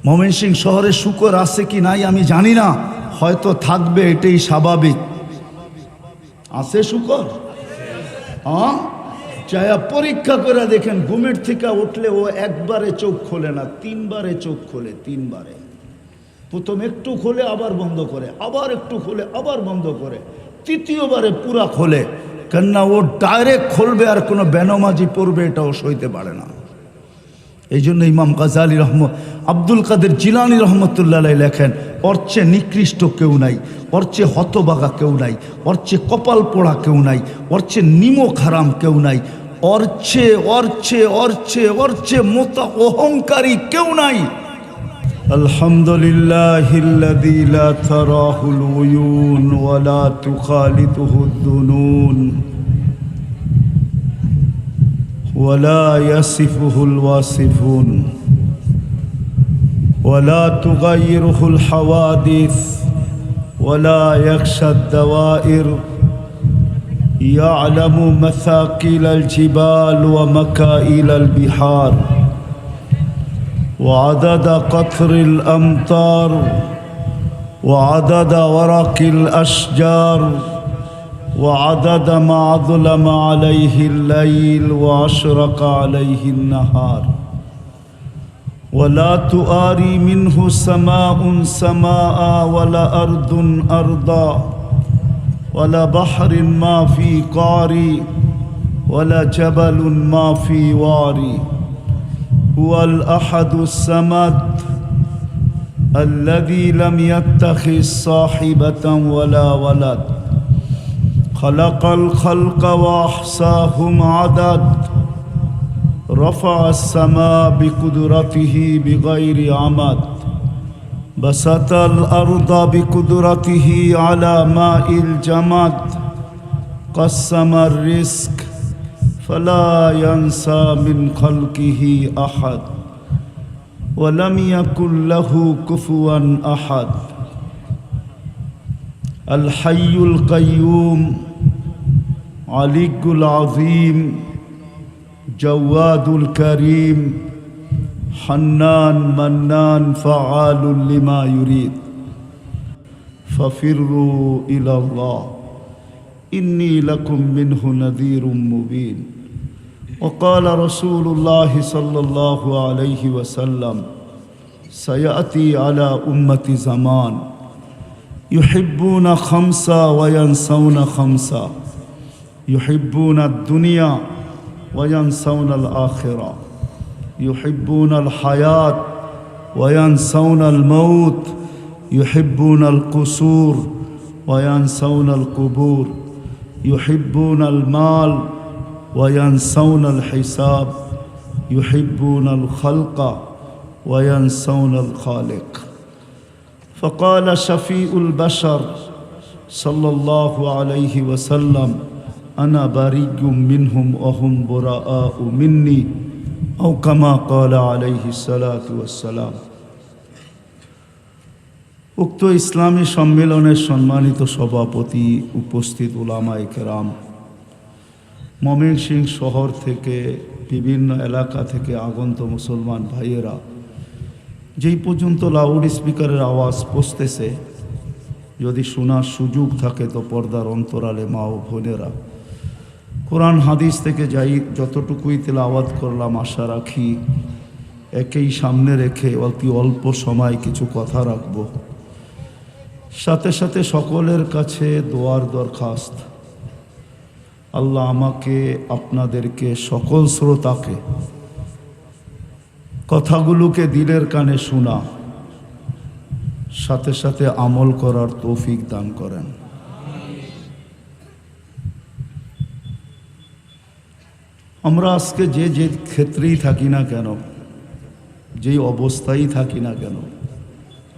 ময়মনসিংহ শহরে শুকর আছে কি নাই আমি জানি না, হয়তো থাকবে, এটাই স্বাভাবিক। আছে শুকর? হ্যাঁ, চায়া পরীক্ষা করে দেখেন, ঘুমের থেকে উঠলে ও একবারে চোখ খোলে না, 3 বারে চোখ খোলে। 3 বারে, প্রথম একটু খোলে আবার বন্ধ করে, আবার একটু খোলে আবার বন্ধ করে, তৃতীয়বারে পুরা খোলে। কেননা ও ডাইরেক্ট খুলবে আর কোনো বেনামাজি পড়বে এটাও সইতে পারে না। এই জন্য ইমাম গাজালি আব্দুল কাদের জিলানী রহমতুল্লাহ লেখেন, ওর চেয়ে নিকৃষ্ট কেউ নাই, ওর চেয়ে হতবাগা কেউ নাই, ওর চেয়ে কপাল পোড়া কেউ নাই, ওর চেয়ে নিমক হারাম কেউ নাই, ওর চেয়ে মোতা অহংকারী কেউ নাই। আলহামদুলিল্লাহিল্লাযী লা তারাহুল উয়ুন ওয়া লা তুখালিতুহুদ দুনুন ولا يصفه الواصفون ولا تغيره الحوادث ولا يخشى الدوائر يعلم مثاقيل الجبال ومكائل البحار وعدد قطر الأمطار وعدد ورق الأشجار وعدد ما ظلم عليه الليل وأشرق عليه النهار ولا تؤاري منه سماء سماء ولا أرض أرضا ولا بحر ما في قاري ولا جبل ما في واري هو الأحد الصمد الذي لم يتخذ صاحبة ولا ولد خلق الخلق وأحصاهم عدد رفع السماء بقدرته بغير عمد بسط الأرض بقدرته على ماء الجمد قسم الرزق فلا ينسى من خلقه أحد ولم يكن له كفوا أحد الحي القيوم علي العظيم جواد الكريم حنان منان فعال لما يريد ففروا إلى الله إني لكم منه نذير مبين وقال رسول الله صلى الله عليه وسلم سيأتي على أمة زمان يحبون خمسة وينسون خمسة يحبون الدنيا وينسون الآخرة يحبون الحياة وينسون الموت يحبون القصور وينسون القبور يحبون المال وينسون الحساب يحبون الخلق وينسون الخالق فقال شفيع البشر صلى الله عليه وسلم أنا بريء منهم وهم براء مني أو كما قال عليه الصلاة والسلام উক্ত ইসলামী সম্মেলনের সম্মানিত সভাপতি, উপস্থিত উলামায়ে কেরাম, ময়মনসিংহ শহর থেকে বিভিন্ন এলাকা থেকে আগত মুসলমান ভাইয়েরা, যেই পর্যন্ত লাউড স্পিকারের আওয়াজ পৌঁছতেছে, যদি শোনার সুযোগ থাকে তো পর্দার অন্তরালে মা ও বোনেরা, কোরআন হাদিস থেকে যাই যতটুকুই তেলাওয়াত করলাম, আশা রাখি একেই সামনে রেখে অতি অল্প সময় কিছু কথা রাখব। সাথে সাথে সকলের কাছে দোয়ার দরখাস্ত, আল্লাহ আমাকে আপনাদেরকে সকল শ্রোতাকে কথাগুলোকে দিলের কানে শোনা, সাথে সাথে আমল করার তৌফিক দান করেন। আমরা আজকে যে যে ক্ষেত্রেই থাকি না কেন, যেই অবস্থায় থাকি না কেন,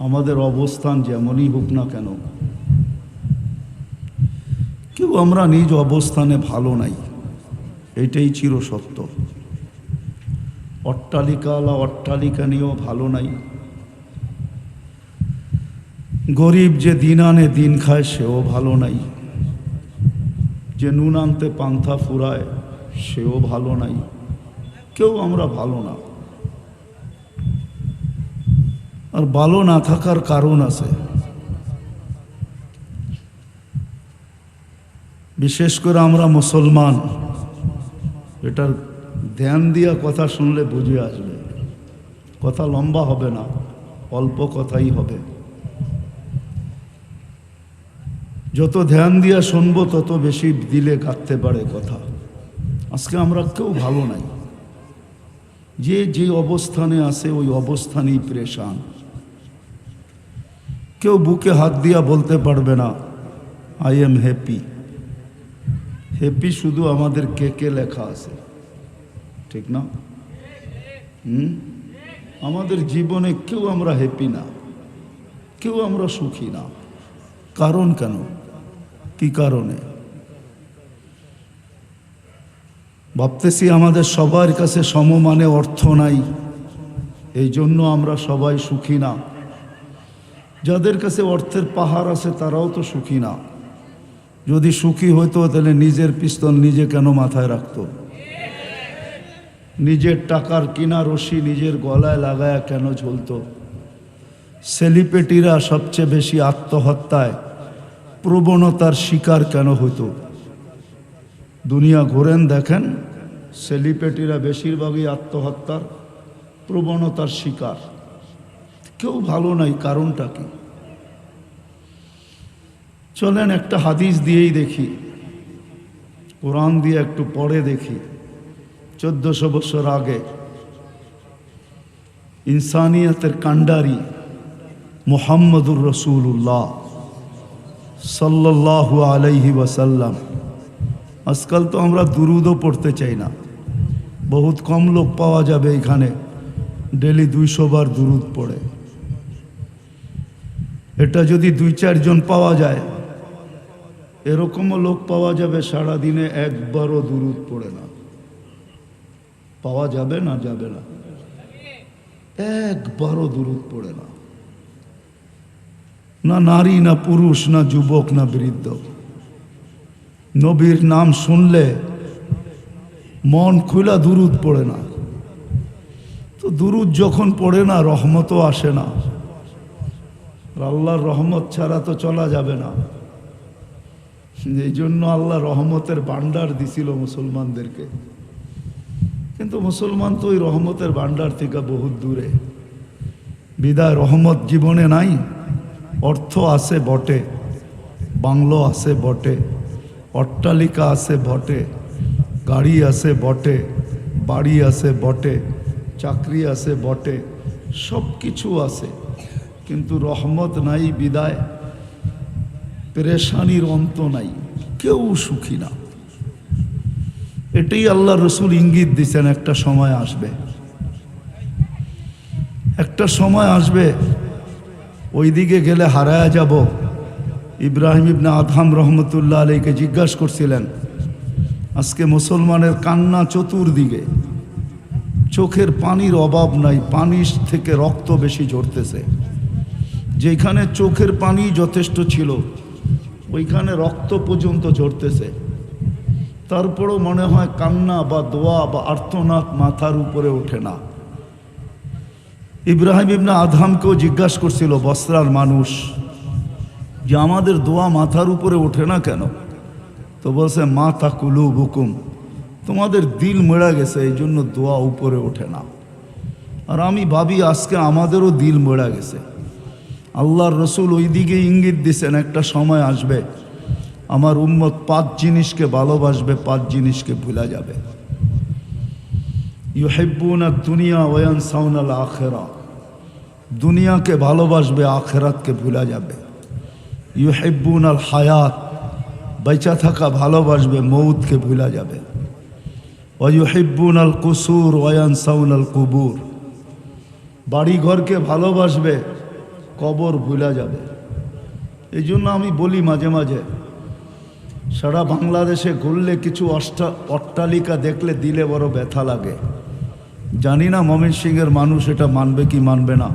আমাদের অবস্থান যেমনই হোক না কেন, কেউ আমরা নিজ অবস্থানে ভালো নাই, এটাই চিরসত্য। অট্টালিকাওয়ালা অট্টালিকা নিয়েও ভালো নাই, গরিব যে দিন আনে দিন খায় সেও ভালো নাই, যে নুন আনতে পান্থা ফুরায় সেও ভালো নাই, কেউ আমরা ভালো না। আর ভালো না থাকার কারণ আছে। বিশেষ করে আমরা মুসলমান, এটার ধ্যান দিয়া কথা শুনলে বুঝে আসবে। কথা লম্বা হবে না, অল্প কথাই হবে। যত ধ্যান দিয়া শুনবো তত বেশি দিলে কাটতে পারে কথা। আজকে আমরা কেউ ভালো নাই, যে যে অবস্থানে আছে ওই অবস্থানেই পরেশান। কেউ বুকে হাত দিয়া বলতে পারবে না আই এম হ্যাপি। হ্যাপি শুধু আমাদের কে লেখা আছে, ঠিক না? আমাদের জীবনে কেউ আমরা হ্যাপি না, কেউ আমরা সুখী না। কারণ কেন? কি কারণে? ভাবতেছি আমাদের সবার কাছে সমমানে অর্থ নাই, এই জন্য আমরা সবাই সুখী না। যাদের কাছে অর্থের পাহাড় আছে তারাও তো সুখী না। যদি সুখী হইতো তাহলে নিজের পিস্তল নিজে কেন মাথায় রাখতো? নিজের টাকার কিনা রশি নিজের গলায় লাগায়া কেন ঝুলতো? সেলিব্রিটিরা সবচেয়ে বেশি আত্মহত্যায় প্রবণতার শিকার কেন হইতো? দুনিয়া ঘোরেন দেখেন, সেলিব্রিটিরা বেশিরভাগই আত্মহত্যার প্রবণতার শিকার। কেউ ভালো নাই, কারণটা কি? চলেন একটা হাদিস দিয়েই দেখি, কোরআন দিয়ে একটু পড়ে দেখি। 1400 বছর আগে ইনসানিয়তের কান্ডারি মুহাম্মদুর রসুল্লাহ সাল্লাল্লাহু আলাইহি ওয়াসাল্লাম। আজকাল তো আমরা দুরুদও পড়তে চাই না, বহুত কম লোক পাওয়া যাবে এখানে ডেলি 200 বার দুরুদ পড়ে। এটা যদি 2-4 জন পাওয়া যায়, এরকমও লোক পাওয়া যাবে সারাদিনে একবারও দুরুদ পড়ে না। পাওয়া যাবে না? যাবে না? একবারও দুরুদ পড়ে না। না নারী, না পুরুষ, না যুবক, না বৃদ্ধ। নবীর নাম শুনলে মন খুলা দুরুদ পড়ে না। তো দুরুদ যখন পড়ে না, রহমতও আসে না। আল্লাহর রহমত ছাড়া তো চলা যাবে না। এই জন্য আল্লাহ রহমতের ভান্ডার দিছিল মুসলমানদেরকে। কিন্তু মুসলমান তো ওই রহমতের ভান্ডার থেকে বহুত দূরে। বিদায় রহমত জীবনে নাই। অর্থ আছে বটে, বাংলো আছে বটে, অট্টালিকা আছে বটে, গাড়ি আছে বটে, বাড়ি আছে বটে, চাকরি আছে বটে, সব কিছু আছে, কিন্তু রহমত নাই। বিদায় পেরেশানির অন্ত নাই, কেউ সুখী না। এটাই আল্লাহ রসুল ইঙ্গিত দিচ্ছেন, একটা সময় আসবে, একটা সময় আসবে ওই দিকে গেলে হারায়া যাব। ইব্রাহিম ইবনে আদহাম রহমতুল্লাহ আলাইকে জিজ্ঞাসা করছিলেন, আজকে মুসলমানের কান্না চতুর্দিকে, চোখের পানির অভাব নাই, পানির থেকে রক্ত বেশি ঝরতেছে। যেখানে চোখের পানি যথেষ্ট ছিল ওইখানে রক্ত পর্যন্ত ঝরতেছে। তারপরও মনে হয় কান্না বা দোয়া বা আর্তনাদ মাথার উপরে ওঠে না। ইব্রাহিম ইবনে আদহামকেও জিজ্ঞাসা করছিল বসরার মানুষ যে আমাদের দোয়া মাথার উপরে ওঠে না কেন? তো বলছে মাতা কুলুবুকুম, তোমাদের দিল মেড়া গেছে, এই জন্য দোয়া উপরে ওঠে না। আর আমি ভাবি আজকে আমাদেরও দিল মেড়া গেছে। আল্লাহর রসুল ওই দিকে ইঙ্গিত দিছেন, একটা সময় আসবে আমার উম্মত 5 জিনিসকে ভালোবাসবে, 5 জিনিসকে ভুলা যাবে। ইউহিব্বুনা দুনিয়া ওয়া ইয়ানসাউনাল আখিরা, দুনিয়াকে ভালোবাসবে, আখিরাতকে ভুলা যাবে। ইউহিব্বুনাল হায়াত, বেঁচে থাকা ভালোবাসবে, মৌতকে ভুলা যাবে। ওয়া ইউহিব্বুনাল কুসুর ওয়া ইয়ানসাউনাল কুবুর, বাড়ি ঘরকে ভালোবাসবে, কবর ভুলা যাবে। এই জন্য আমি বলি মাঝে মাঝে, সারা বাংলাদেশে ঘুরলে কিছু অট্টালিকা দেখলে দিলে বড় ব্যথা লাগে। জানি না ময়মনসিংহের মানুষ এটা মানবে কি মানবে না।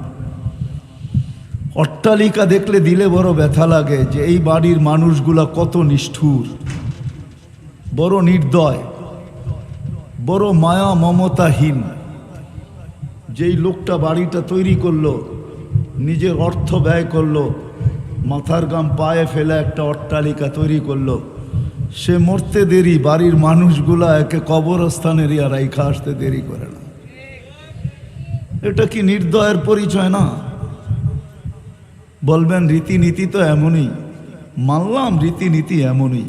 অট্টালিকা দেখলে দিলে বড় ব্যথা লাগে যে এই বাড়ির মানুষগুলা কত নিষ্ঠুর, বড় নির্দয়, বড় মায়া মমতাহীন। যেই লোকটা বাড়িটা তৈরি করলো নিজের অর্থ ব্যয় করলো, মাথার গাম পায়ে ফেলে একটা অট্টালিকা তৈরি করলো, সে মরতে দেরি, বাড়ির মানুষগুলা একে কবরস্থানে রিয়া রাইখা আসতে দেরি করে না। এটা কি নির্দয়ের পরিচয় না? বলবেন রীতিনীতি তো এমনই, মানলাম রীতিনীতি এমনই,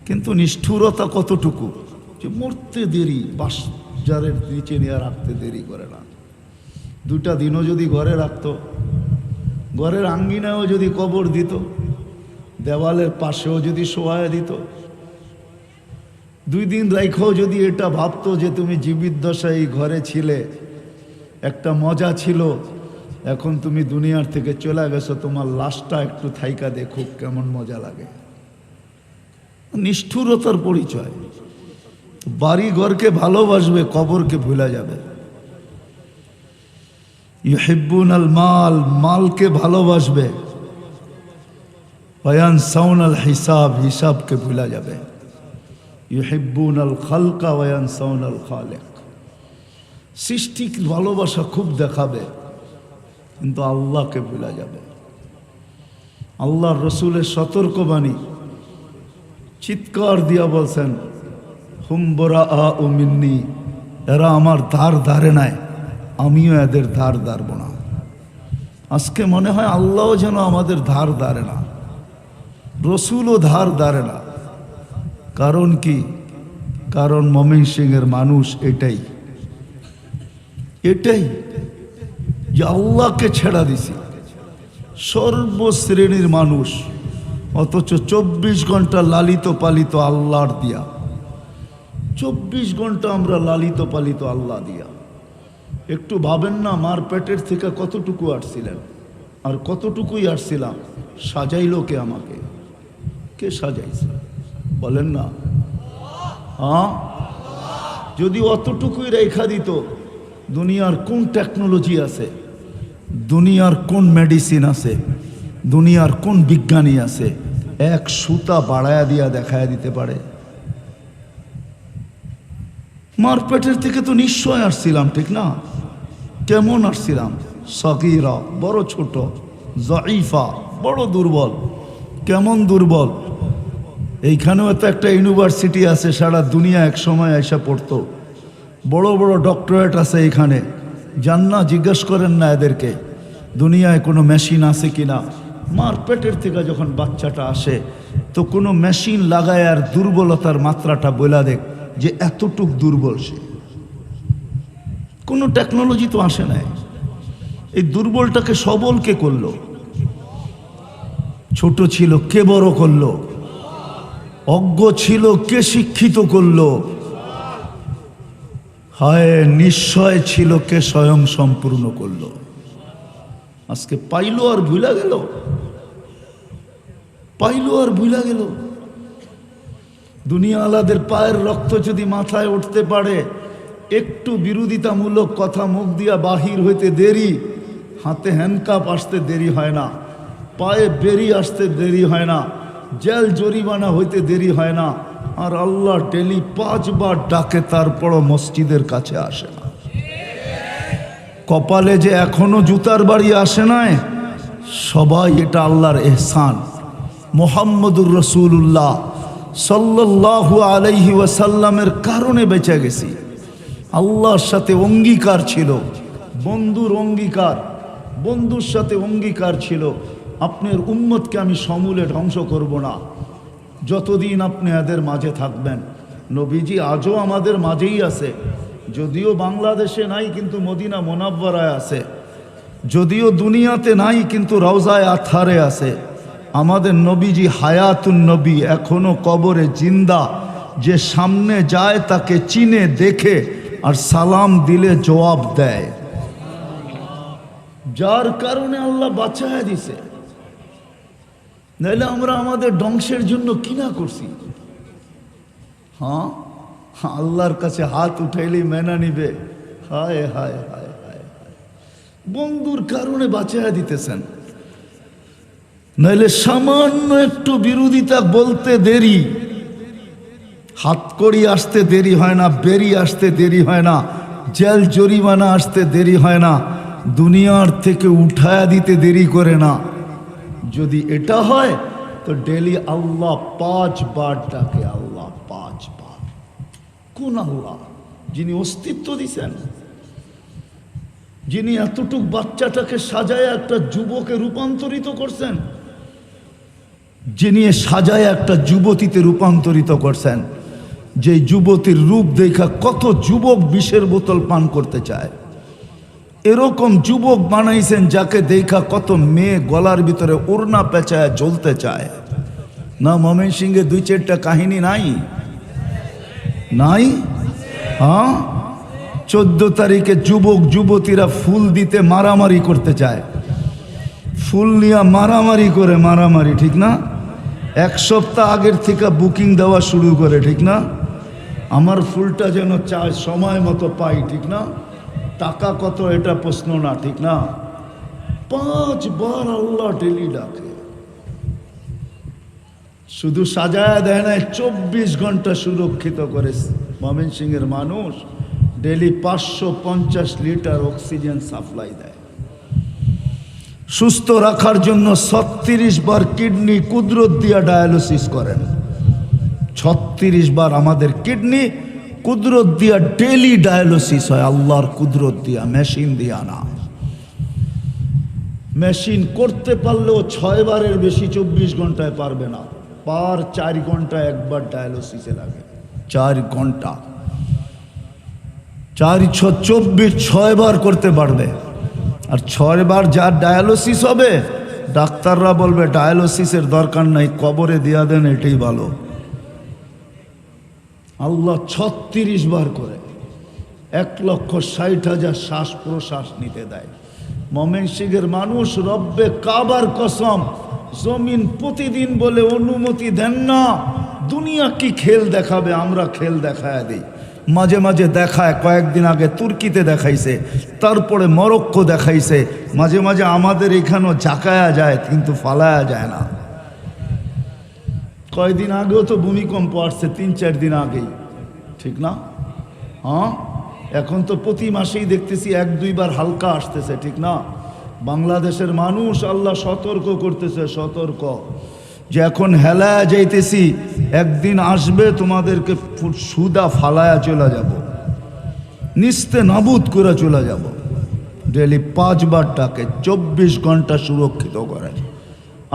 কিন্তু নিষ্ঠুরতা কতটুকু যে মরতে দেরি, বাজারের নিচে নিয়ে রাখতে দেরি করে না। 2টা দিনও যদি ঘরে রাখতো, ঘরের আঙ্গিনায়ও যদি কবর দিত, দেওয়ালের পাশেও যদি শোয়ায় দিত, 2 দিন রাইখাও যদি এটা ভাবতো যে তুমি জীবিত দশায় এই ঘরে ছিলে, একটা মজা ছিল, এখন তুমি দুনিয়ার থেকে চলে গেছো, তোমার লাশটা একটু থাইকা দেখুক কেমন মজা লাগে। নিষ্ঠুরতার পরিচয়। বাড়ি ঘরকে ভালোবাসবে, কবরকে ভুলা যাবে। ইউহিব্বুনাল মাল, মালকে ভালোবাসবে। ওয়ায়ানসাউনাল হিসাব, হিসাবকে ভুলা যাবে। ইউহিব্বুনাল খালকা ওয়ায়ানসাউনাল খালিক, সৃষ্টির ভালোবাসা খুব দেখাবে, কিন্তু আল্লাহকে ভুলা যাবে। আল্লাহর রসুলের সতর্কবাণী, চিৎকার দিয়া বলছেন, হুম বরাআউ মিন্নি, এরা আমার ধার ধারে নাই, আমিও এদের ধার ধারব না। আজকে মনে হয় আল্লাহও যেন আমাদের ধার ধারে না, রসুলও ধার ধারে না। কারণ কি? কারণ ময়মনসিংহের মানুষ এটাই যে আল্লাহকে ছেড়া দিছি, সর্বশ্রেণীর মানুষ, অথচ 24 ঘন্টা লালিত পালিত আল্লাহর দিয়া, 24 ঘন্টা আমরা লালিত পালিত আল্লাহ দিয়া। একটু ভাবেন না, মার পেটের থেকে কতটুকু আসছিলেন, আর কতটুকুই আসছিলাম, সাজাইলো কে আমাকে? কে সাজাইছে বলেন না? হ্যাঁ, যদি অতটুকুই রেখা দিত, দুনিয়ার কোন টেকনোলজি আছে, দুনিয়ার কোন মেডিসিন আছে, দুনিয়ার কোন বিজ্ঞানী আছে এক সুতা বাড়ায়া দিয়া দেখায়া দিতে পারে? মার পেটের থেকে তো নিশ্চয় আসছিলাম, ঠিক না? কেমন আসছিলাম? সগীরা, বড় ছোট, জঈফা, বড় দুর্বল। কেমন দুর্বল? এইখানেও তো একটা ইউনিভার্সিটি আছে, সারা দুনিয়া এক সময় এসে পড়তো, বড় বড় ডক্টরেট আছে এখানে। যান না, জিজ্ঞেস করেন না এদেরকে দুনিয়ায় কোনো মেশিন আছে কিনা। মার পেটের থেকে যখন বাচ্চাটা আসে, তো কোনো মেশিন লাগায় আর দুর্বলতার মাত্রাটা বলা দেখ যে এতটুক দুর্বল সে। কোনো টেকনোলজি তো আসে নাই। এই দুর্বলটাকে সবল কে করলো? ছোট ছিল কে বড় করলো? অজ্ঞ ছিল কে শিক্ষিত করলো? হায়, নিশ্চয় ছিল কে স্বয়ং সম্পূর্ণ করলো? আজকে পাইলো আর ভুলা গেল, পাইলো আর ভুলা গেল। দুনিয়া আলাদের পায়ের রক্ত যদি মাথায় উঠতে পারে, একটু বিরোধিতামূলক কথা মুখ দিয়া বাহির হইতে দেরি, হাতে হ্যান্ডকাপ আসতে দেরি হয় না, পায়ে বেরি আসতে দেরি হয় না, জেল জরিমানা হইতে দেরি হয় না, আর আল্লাহ ডেলি 5 বার ডাকে, তারপরও মসজিদের কাছে আসে না। কপালে যে এখনো জুতার বাড়ি আসে নাই, সবাই এটা আল্লাহর এহসান। মুহাম্মদুর রাসূলুল্লাহ সাল্লাল্লাহু আলাইহি ওয়াসাল্লামের কারণে বেঁচে গেছি। আল্লাহর সাথে অঙ্গীকার ছিল, বন্ধুর অঙ্গীকার, বন্ধুর সাথে অঙ্গীকার ছিল, আপনার উম্মতকে আমি সমূলে ধ্বংস করব না যতদিন আপনি এদের মাঝে থাকবেন। নবীজি আজও আমাদের মাঝেই আছে, যদিও বাংলাদেশে নাই কিন্তু মদিনা মুনাব্বারায় আছে, যদিও দুনিয়াতে নাই কিন্তু রওজায়ে আতহারে আছে। আমাদের নবীজি হায়াতুন নবী, এখনো কবরে জিন্দা। যে সামনে যায় তাকে চিনে দেখে আর সালাম দিলে জবাব দেয়, যার কারণে আল্লাহ বাঁচায়া দিছে। নাইলে আমরা আমাদের ধ্বংসের জন্য কিনা করছি। হ্যাঁ, আল্লাহর কাছে হাত উঠাইলেই মেনা নিবে। হায় হায় হায় হায়, বন্ধুর কারণে বাঁচায়া দিতেছেন। নাইলে সামান্য একটু বিরোধিতা বলতে দেরি, হাতকড়ি আসতে দেরি হয় না, বেরি আসতে দেরি হয় না, জেল জরিমানা আসতে দেরি হয় না, দুনিয়ার থেকে উঠায়া দিতে দেরি করে না। যদি এটা হয় তো ডেলি আল্লাহ 5 বার ডাকে, আল্লাহ 5 বার। কোন আল্লাহ? যিনি অস্তিত্ব দিছেন, যিনি এতটুক বাচ্চাটাকে সাজায় একটা যুবকে রূপান্তরিত করছেন, যিনি সাজায় একটা যুবতীতে রূপান্তরিত করছেন, যে যুবতীর রূপ দেখা কত যুবক বিষের বোতল পান করতে চায়। এরকম যুবক বানাইছেন যাকে দেখা কত মেয়ে গলার ভিতরে ওড়না পেঁচায় জ্বলতে চায়। না ময়মনসিংহে 2-4টা কাহিনী নাই? নাই? হ্যাঁ, 14 তারিখে যুবক যুবতীরা ফুল দিতে মারামারি করতে চায়, ফুল নিয়ে মারামারি করে, মারামারি ঠিক না? 1 সপ্তাহ আগের থেকে বুকিং দেওয়া শুরু করে, ঠিক না? আমার ফুলটা যেন চায় সময় মতো পাই, ঠিক না? টাকা কত এটা প্রশ্ন না, ঠিক না? 5 বার আল্লাহ ডেলি ডাকে। শুধু সাজায় দেয় না, 24 ঘন্টা সুরক্ষিত করে ময়মনসিংহের মানুষ। ডেলি 550 লিটার অক্সিজেন সাপ্লাই দেয়। সুস্থ রাখার জন্য 36 বার কিডনি কুদরত দিয়া ডায়ালিসিস করেন। 36 বার আমাদের কিডনি কুদরত দিয়া ডেলি ডায়ালিসিস হয়, আল্লাহর কুদরত দিয়া, মেশিন দিয়া না। মেশিন করতে পারলেও 6 বারের বেশি 24 ঘন্টায় পারবে না। 4 ঘন্টা একবার ডায়ালিসিসে লাগে, 4 ঘন্টা, 4 × 24, 6 বার করতে পারবে। আর 6 বার যার ডায়ালিসিস হবে, ডাক্তাররা বলবে ডায়ালিসিসের দরকার নাই, কবরে দিয়া দেন, এটাই ভালো। আল্লাহ 36 বার করে 1,60,000 শ্বাস প্রশ্বাস নিতে দেয়। ময়মনসিংহের মানুষ রব্বে কাবার কসম, জমিন প্রতিদিন বলে অনুমতি দেন না। দুনিয়া কি খেল দেখাবে, আমরা খেল দেখায় দিই। মাঝে মাঝে দেখায়, কয়েকদিন আগে তুর্কিতে দেখাইছে, তারপরে মরক্কো দেখাইছে, মাঝে মাঝে আমাদের এখানেও ঝাঁকায়া যায় কিন্তু ফালায়া যায় না। কয়েকদিন আগেও তো ভূমিকম্প আসছে, 3-4 দিন আগেই, ঠিক না? হ্যাঁ, এখন তো প্রতি মাসেই দেখতেছি 1-2 বার হালকা আসতেছে, ঠিক না? বাংলাদেশের মানুষ আল্লাহ সতর্ক করতেছে, সতর্ক, যে এখন হেলায়া যাইতেছি, একদিন আসবে তোমাদেরকে সুদা ফালায়া চলে যাব, নিস্তে নাবুদ করে চলে যাব। ডেলি 5 বার ডাকে, 24 ঘন্টা সুরক্ষিত করে।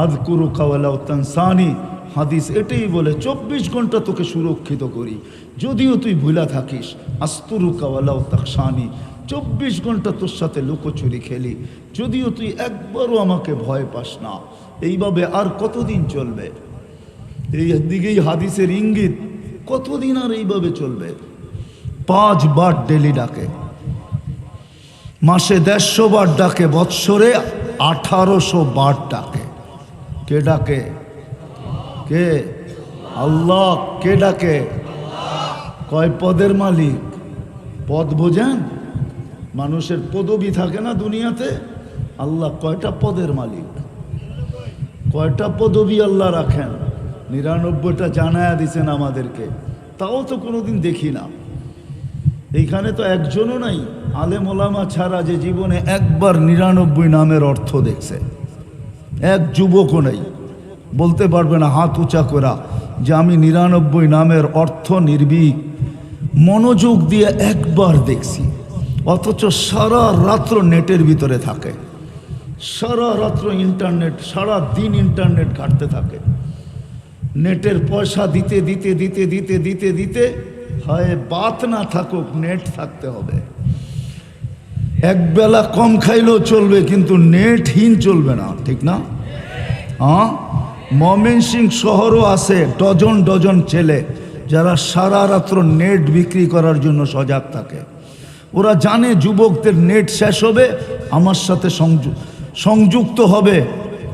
আযকুরুকা ওয়ালাউ তানসানি, হাদিস এটাই বলে, 24 ঘন্টা তোকে সুরক্ষিত করি, যদিও তুই ভুলা থাকিস। আস্তুরুকা ওয়ালাউ তাখশানি, 24 ঘন্টা তোর সাথে লুকোচুরি খেলি, যদিও তুই একবারও আমাকে ভয় পাস না। এইভাবে আর কতদিন চলবে? এই দিকেই হাদিসের ইঙ্গিত, কতদিন আর এইভাবে চলবে? 5 বার ডেলি ডাকে, মাসে 150 বার ডাকে, বৎসরে 1800 বার ডাকে। কে ডাকে? কে? আল্লাহ। কে ডাকে? কয় পদের মালিক? পদ বোঝেন? মানুষের পদবি থাকে না দুনিয়াতে, আল্লাহ কয়টা পদের মালিক, কয়টা পদবি আল্লাহ রাখেন? 99টা জানায়া দিছেন আমাদেরকে, তাও তো কোনোদিন দেখি না। এইখানে তো একজনও নাই আলেম ওলামা ছাড়া যে জীবনে একবার 99 নামের অর্থ দেখছে। এক যুবকও নেই বলতে পারবে না হাত উঁচা করা যে আমি 99 নামের অর্থ নির্ভীক মনোযোগ দিয়ে একবার দেখছি। অথচ সারা রাত্র নেটের ভিতরে থাকে, সারা রাত্র ইন্টারনেট, সারা দিন ইন্টারনেট ঘাটতে থাকে। নেটের পয়সা দিতে দিতে দিতে দিতে দিতে দিতে হয় বাত না থাকুক, নেট থাকতে হবে। একবেলা কম খাইলেও চলবে, কিন্তু নেটহীন চলবে না, ঠিক না? হ্যাঁ, ময়মনসিংহ শহরও আছে ডজন ডজন ছেলে যারা সারা রাত্র নেট বিক্রি করার জন্য সজাগ থাকে। ওরা জানে যুবকদের নেট শেষ হবে, আমার সাথে সংযুক্ত হবে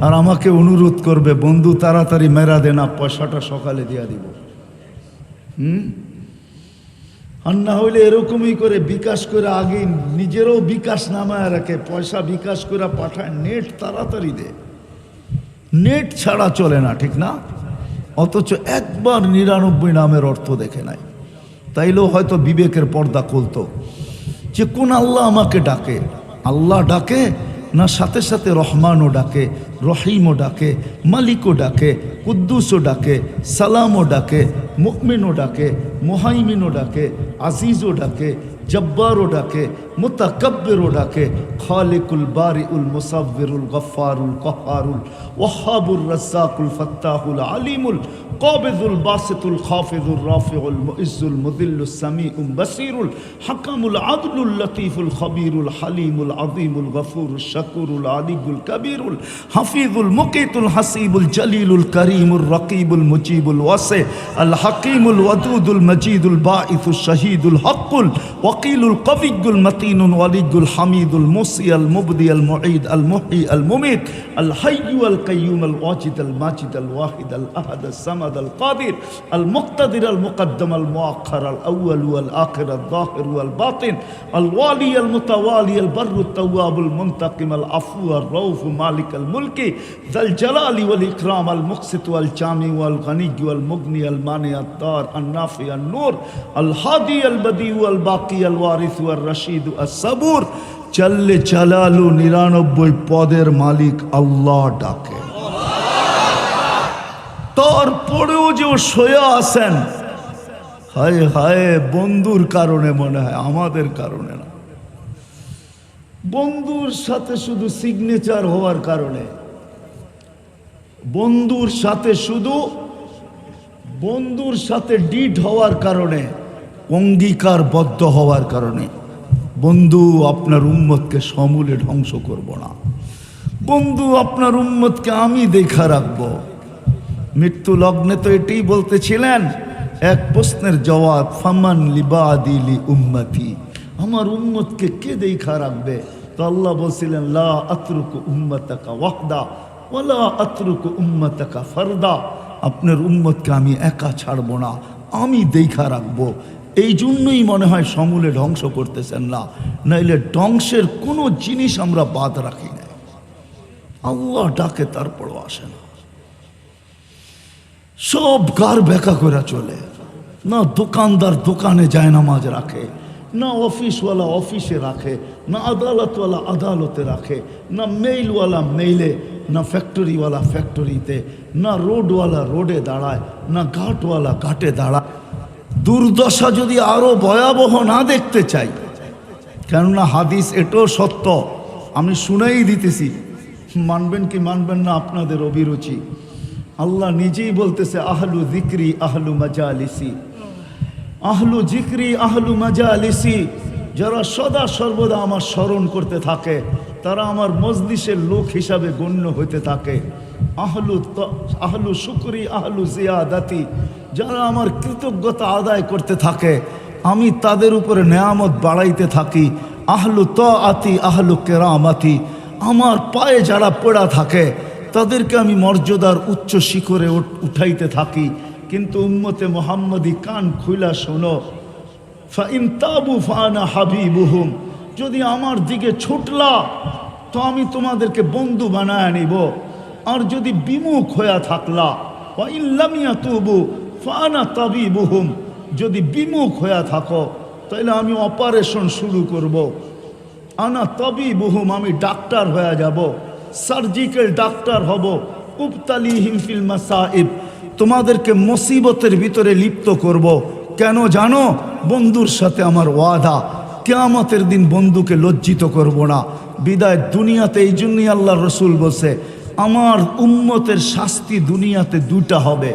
আর আমাকে অনুরোধ করবে, বন্ধু তাড়াতাড়ি মেরা দেনা, পয়সাটা সকালে দিয়া দিব। আর না হইলে এরকমই করে বিকাশ করে, আগে নিজেরও বিকাশ নামায় রাখে, পয়সা বিকাশ করে পাঠায়, নেট তাড়াতাড়ি দে। নেট ছাড়া চলে না, ঠিক না? অথচ একবার 99 নামের অর্থ দেখে নাই, তাইলেও হয়তো বিবেকের পর্দা খুলতো যে কোন আল্লাহ আমাকে ডাকে। আল্লাহ ডাকে না সাথে সাথে রহমানও ডাকে, রহিমও ডাকে, মালিকও ডাকে, কুদ্দুসও ডাকে, সালামও ডাকে, মুমিনও ডাকে, মুহাইমিনও ডাকে, আজিজও ডাকে, জব্বারও ডাকে, মুতাকাব্বিরও ডাকে, খালিকুল বারিউল মুসাব্বিরুল গফফারুল কহ্হারুল ওয়াহ্হাবুর রাজ্জাকুল ফাত্তাহুল আলিমুল কাবিদুল বাসিতুল খাফিজুর রাফিউল মুইজ্জুল মুদিল্লুস সামিউল বাসিরুল হাকামুল আদলুল লতীফুল খবীরুল হালিমুল আযীমুল গফুরুশ শাকুরুল আলিয়ুল কবীরুল হাফিজুল মুকিতুল হাসিবুল জলিলুল করিমুর রকিবুল মুজিবুল ওয়াসি আল হাকিমুল ওয়াদুদুল মজিদুল বাঈসুশ শহীদুল হকুল ওয়াকিলুল কবিয়ুল মতিনুল ওয়ালিয়ুল হামিদুল মুসিয়াল মুবদিয়াল মুঈদ আল মুহয়ি আল মুমিত আল হাইয়্যু আল কাইয়্যুম আল ওয়াজিদ আল মাজিদ আল ওয়াহিদ আল আহাদ আল সামাদ القادر المقتدر المقدم المؤخر الأول والآخر الظاهر والباطن الوالي المتوالي البر التواب المنتقم العفو الرؤوف مالك الملك ذا الجلال والإكرام المقسط والجامع والغني والمغني المانع الدار النافع النور الهادي البديع الباقي الوارث والرشيد الصبور جل جلاله 99 পদের মালিক আল্লাহ ডাকে। তারপরেও যে ও শোয়া আছেন, হায় হায়, বন্ধুর কারণে মনে হয়, আমাদের কারণে না। বন্ধুর সাথে শুধু সিগনেচার হওয়ার কারণে, বন্ধুর সাথে ডিড হওয়ার কারণে, অঙ্গীকারবদ্ধ হওয়ার কারণে, বন্ধু আপনার উম্মতকে সমূলে ধ্বংস করব না, বন্ধু আপনার উম্মতকে আমি দেখা রাখবো। মৃত্যু লগ্নে তো এটাই বলতেছিলেন, এক প্রশ্নের জবাব, ফামান লিবাদিলি উম্মতি, আমার উম্মতকে কে দেখা রাখবে? তো আল্লাহ বলছিলেন, লা আতরুকু উম্মতাকা ওয়াহদা ওয়ালা আতরুকু উম্মতাকা ফারদা, আপনার উম্মতকে আমি একা ছাড়বো না, আমি দেখা রাখবো। এই জন্যই মনে হয় সমূলে ধ্বংস করতেছেন না, নাইলে ধ্বংসের কোনো জিনিস আমরা বাদ রাখি না। আল্লাহ ডাকে তারপরও আসে না, সব গার বেকা করে চলে। না দোকানদার দোকানে যায় নামাজ রাখে, না অফিসওয়ালা অফিসে রাখে, না আদালতওয়ালা আদালতে রাখে, না মেইলওয়ালা মেইলে, না ফ্যাক্টরিওয়ালা ফ্যাক্টরিতে, না রোডওয়ালা রোডে দাঁড়ায়, না ঘাটওয়ালা ঘাটে দাঁড়ায়। দুর্দশা যদি আরো ভয়াবহ না দেখতে চাই, কেননা হাদিস এটাও সত্য, আমি শুনাই দিতেছি, মানবেন কি মানবেন না আপনাদের অভিরুচি। আল্লাহ নিজেই বলতেছে, আহলু যিকরি আহলু মাজালিসি, আহলু যিকরি আহলু মাজালিসি, যারা সদা সর্বদা আমার স্মরণ করতে থাকে তারা আমার মজলিসের লোক হিসাবে গণ্য হইতে থাকে। আহলু শুকরি আহলু জিয়াদাতি, যারা আমার কৃতজ্ঞতা আদায় করতে থাকে আমি তাদের উপরে নেয়ামত বাড়াইতে থাকি। আহলু তাআতি আহলু কেরামাতি, আমার পায়ে যারা পড়া থাকে তাদেরকে আমি মর্যাদার উচ্চ শিখরে উঠাইতে থাকি। কিন্তু উম্মতে মুহাম্মদী কান খুইলা শোনো, ফাইন তাবু ফানা হাবিবুহুম, যদি আমার দিকে ছুটলা তো আমি তোমাদেরকে বন্ধু বানায় নিব, আর যদি বিমুখ হইয়া থাকলা, ওয়াইন লাম ইয়াতুবু ফানা তাবিবুহুম, যদি বিমুখ হইয়া থাকো তাহলে আমি অপারেশন শুরু করব। আনা তাবিবুহুম, আমি ডাক্তার হয়ে যাব, সার্জিক্যাল ডাক্তার হব। উবতালিহিম ফিল মাসাইব, তোমাদেরকে মুসিবতের ভিতরে লিপ্ত করব। কেন জানো? বন্ধুর সাথে আমার ওয়াদা, কিয়ামতের দিন বন্ধুকে লজ্জিত করব না। বিদায় দুনিয়াতে, এই জন্যই আল্লাহ রসুল বলছে আমার উম্মতের শাস্তি দুনিয়াতে দুটা হবে।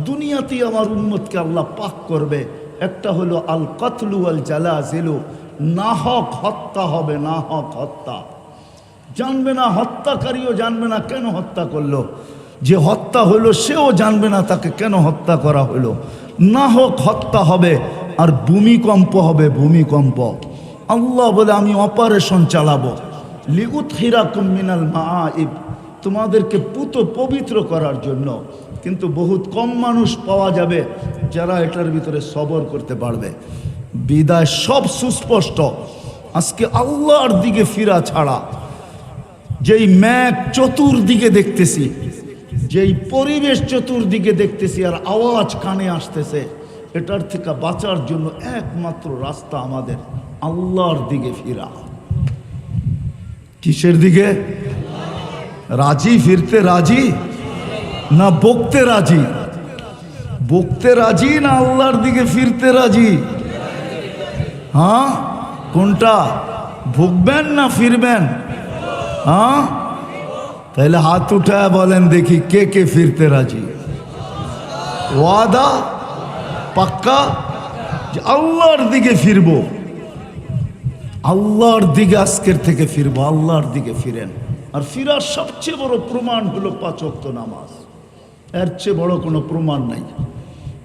দুনিয়াতেই আমার উম্মতকে আল্লাহ পাক করবে, একটা হলো আল কতলু আল জালাজিলু, নাহক হত্যা হবে, নাহক হত্যা। জানবে না, হত্যাকারীও জানবে না কেন হত্যা করলো, যে হত্যা হইল সেও জানবে না তাকে কেন হত্যা করা হইল। নাহক হত্যা হবে। আর ভূমিকম্প হবে, ভূমিকম্প। আল্লাহ বলে আমি অপারেশন চালাবো, লিউতহিরাকুম মিনাল মাআইব, তোমাদেরকে পুত পবিত্র করার জন্য। কিন্তু বহুত কম মানুষ পাওয়া যাবে যারা এটার ভিতরে সবর করতে পারবে। বিদায় সব সুস্পষ্ট। আজকে আল্লাহর দিকে ফিরা ছাড়া, যেই ম্যাঘ চতুর্দিকে দেখতেছি, যেই পরিবেশ চতুর্দিকে দেখতেছি, আর আওয়াজ কানে আসতেছে, এটার থেকে বাঁচার জন্য একমাত্র রাস্তা আমাদের আল্লাহর দিকে ফিরা। কিসের দিকে রাজি? ফিরতে রাজি না বকতে রাজি? বকতে রাজি না আল্লাহর দিকে ফিরতে রাজি? হ্যাঁ, কোনটা? ভুগবেন না ফিরবেন? হ্যাঁ, তাহলে হাত উঠায় বলেন দেখি কে কে ফিরতে রাজি? ওয়াদা পাক্কা যে আল্লাহর দিকে ফিরবো, আল্লাহর দিকে আজকের থেকে ফিরবো। আল্লাহর দিকে ফিরেন। আর ফিরার সবচেয়ে বড় প্রমাণ হলো 5 ওয়াক্ত নামাজ। এর চেয়ে বড় কোনো প্রমাণ নাই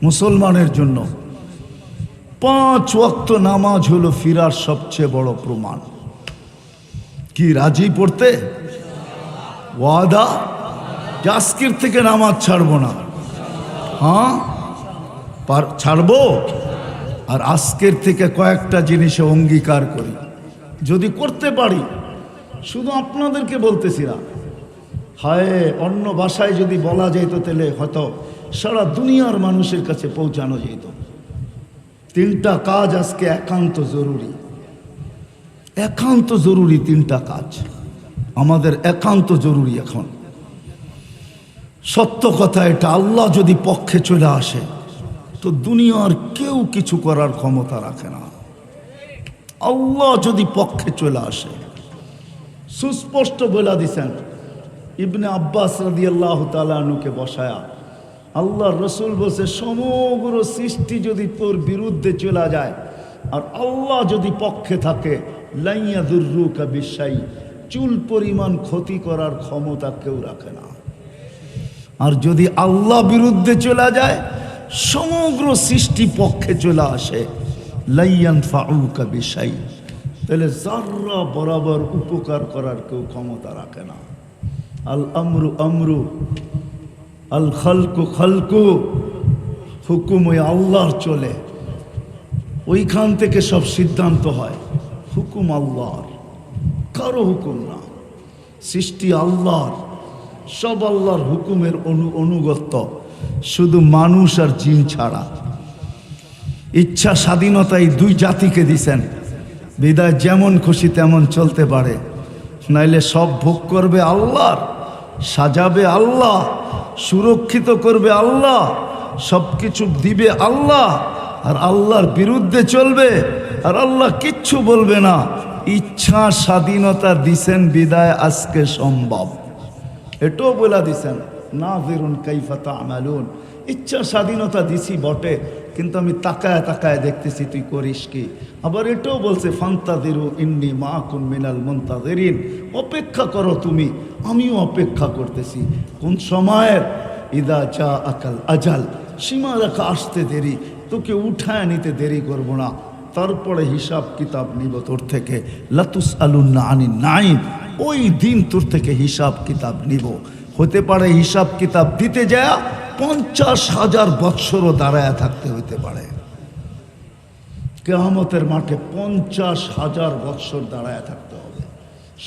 মুসলমানের জন্য। 5 ওয়াক্ত নামাজ হলো ফিরার সবচেয়ে বড় প্রমাণ। কি রাজি পড়তে? ওয়াদা যে আজকের থেকে নামাজ ছাড়বো না। হ্যাঁ, ছাড়বো। আর আজকের থেকে কয়েকটা জিনিসে অঙ্গীকার করি, যদি করতে পারি। শুধু আপনাদেরকে বলতেছি না, হায় অন্য ভাষায় যদি বলা যেত তাহলে হয়তো সারা দুনিয়ার মানুষের কাছে পৌঁছানো যেত। 3টা কাজ আজকে একান্ত জরুরি, একান্ত জরুরি। 3টা কাজ আমাদের একান্ত জরুরি এখন। সত্য কথা এটা, আল্লাহ যদি পক্ষে চলে আসে তো দুনিয়ার কেউ কিছু করার ক্ষমতা রাখে না। আল্লাহ যদি পক্ষে চলে আসে, সুস্পষ্ট বলে দিছেন। ইবনে আব্বাস রাদিয়াল্লাহু তাআলা আনহুকে বসায়া আল্লাহর রসুল বলছে, সমগ্র সৃষ্টি যদি তোর বিরুদ্ধে চলে যায় আর আল্লাহ যদি পক্ষে থাকে, লাইয়াদুররুকা বিশাই, চুল পরিমাণ ক্ষতি করার ক্ষমতা কেউ রাখে না। আর যদি আল্লাহ বিরুদ্ধে চলে যায়, সমগ্র সৃষ্টি পক্ষে চলে আসে, লাইয়ানফাউকা বিশাই, তাহলে যাররা বরাবর উপকার করার কেউ ক্ষমতা রাখে না। আল আমরু আমরু, আল খালকু খালকু, হুকুম ওই আল্লাহর চলে, ওইখান থেকে সব সিদ্ধান্ত হয়। হুকুম আল্লাহর, কারো হুকুম না। সৃষ্টি আল্লাহর, সব আল্লাহর হুকুমের অনুগত্য, শুধু মানুষ আর জিন ছাড়া। ইচ্ছা স্বাধীনতা এই 2 জাতিকে দিছেন, বিদায় যেমন খুশি তেমন চলতে পারে। নাইলে সব ভোগ করবে আল্লাহর, সাজাবে আল্লাহ, সুরক্ষিত করবে আল্লাহ, সব কিছু দিবে আল্লাহ, আর আল্লাহর বিরুদ্ধে চলবে আর আল্লাহ কিচ্ছু বলবে না। ইচ্ছা স্বাধীনতা দিছেন বিদায় আজকে সম্ভব। এটাও বলে দিছেন, নাযিরুন কাইফা তা'মালুন, ইচ্ছা স্বাধীনতা দিছি বটে, কিন্তু আমি তাকায় তাকায় দেখতেছি তুই করিস কি। আবার এটাও বলছে, ফান্তাযিরু ইন্নী মাআকুম মিনাল মুনতাযিরিন, অপেক্ষা করো তুমি, আমিও অপেক্ষা করতেছি। কোন সময়ের? ইদা জাআকাল আজাল, সীমারেখা আসতে দেরি, তোকে উঠায় নিতে দেরি করব না, তারপরে হিসাব কিতাব নিব তোর থেকে। লাতুসআলুন্না আনিন নাঈম, ওই দিন তোর থেকে হিসাব কিতাব নিব। হতে পারে হিসাব কিতাব দিতে যায় 50,000 বৎসরও দাঁড়ায় থাকতে হইতে পারে। কিয়ামতের মাঠে 50,000 বৎসর দাঁড়ায় থাকতে হবে।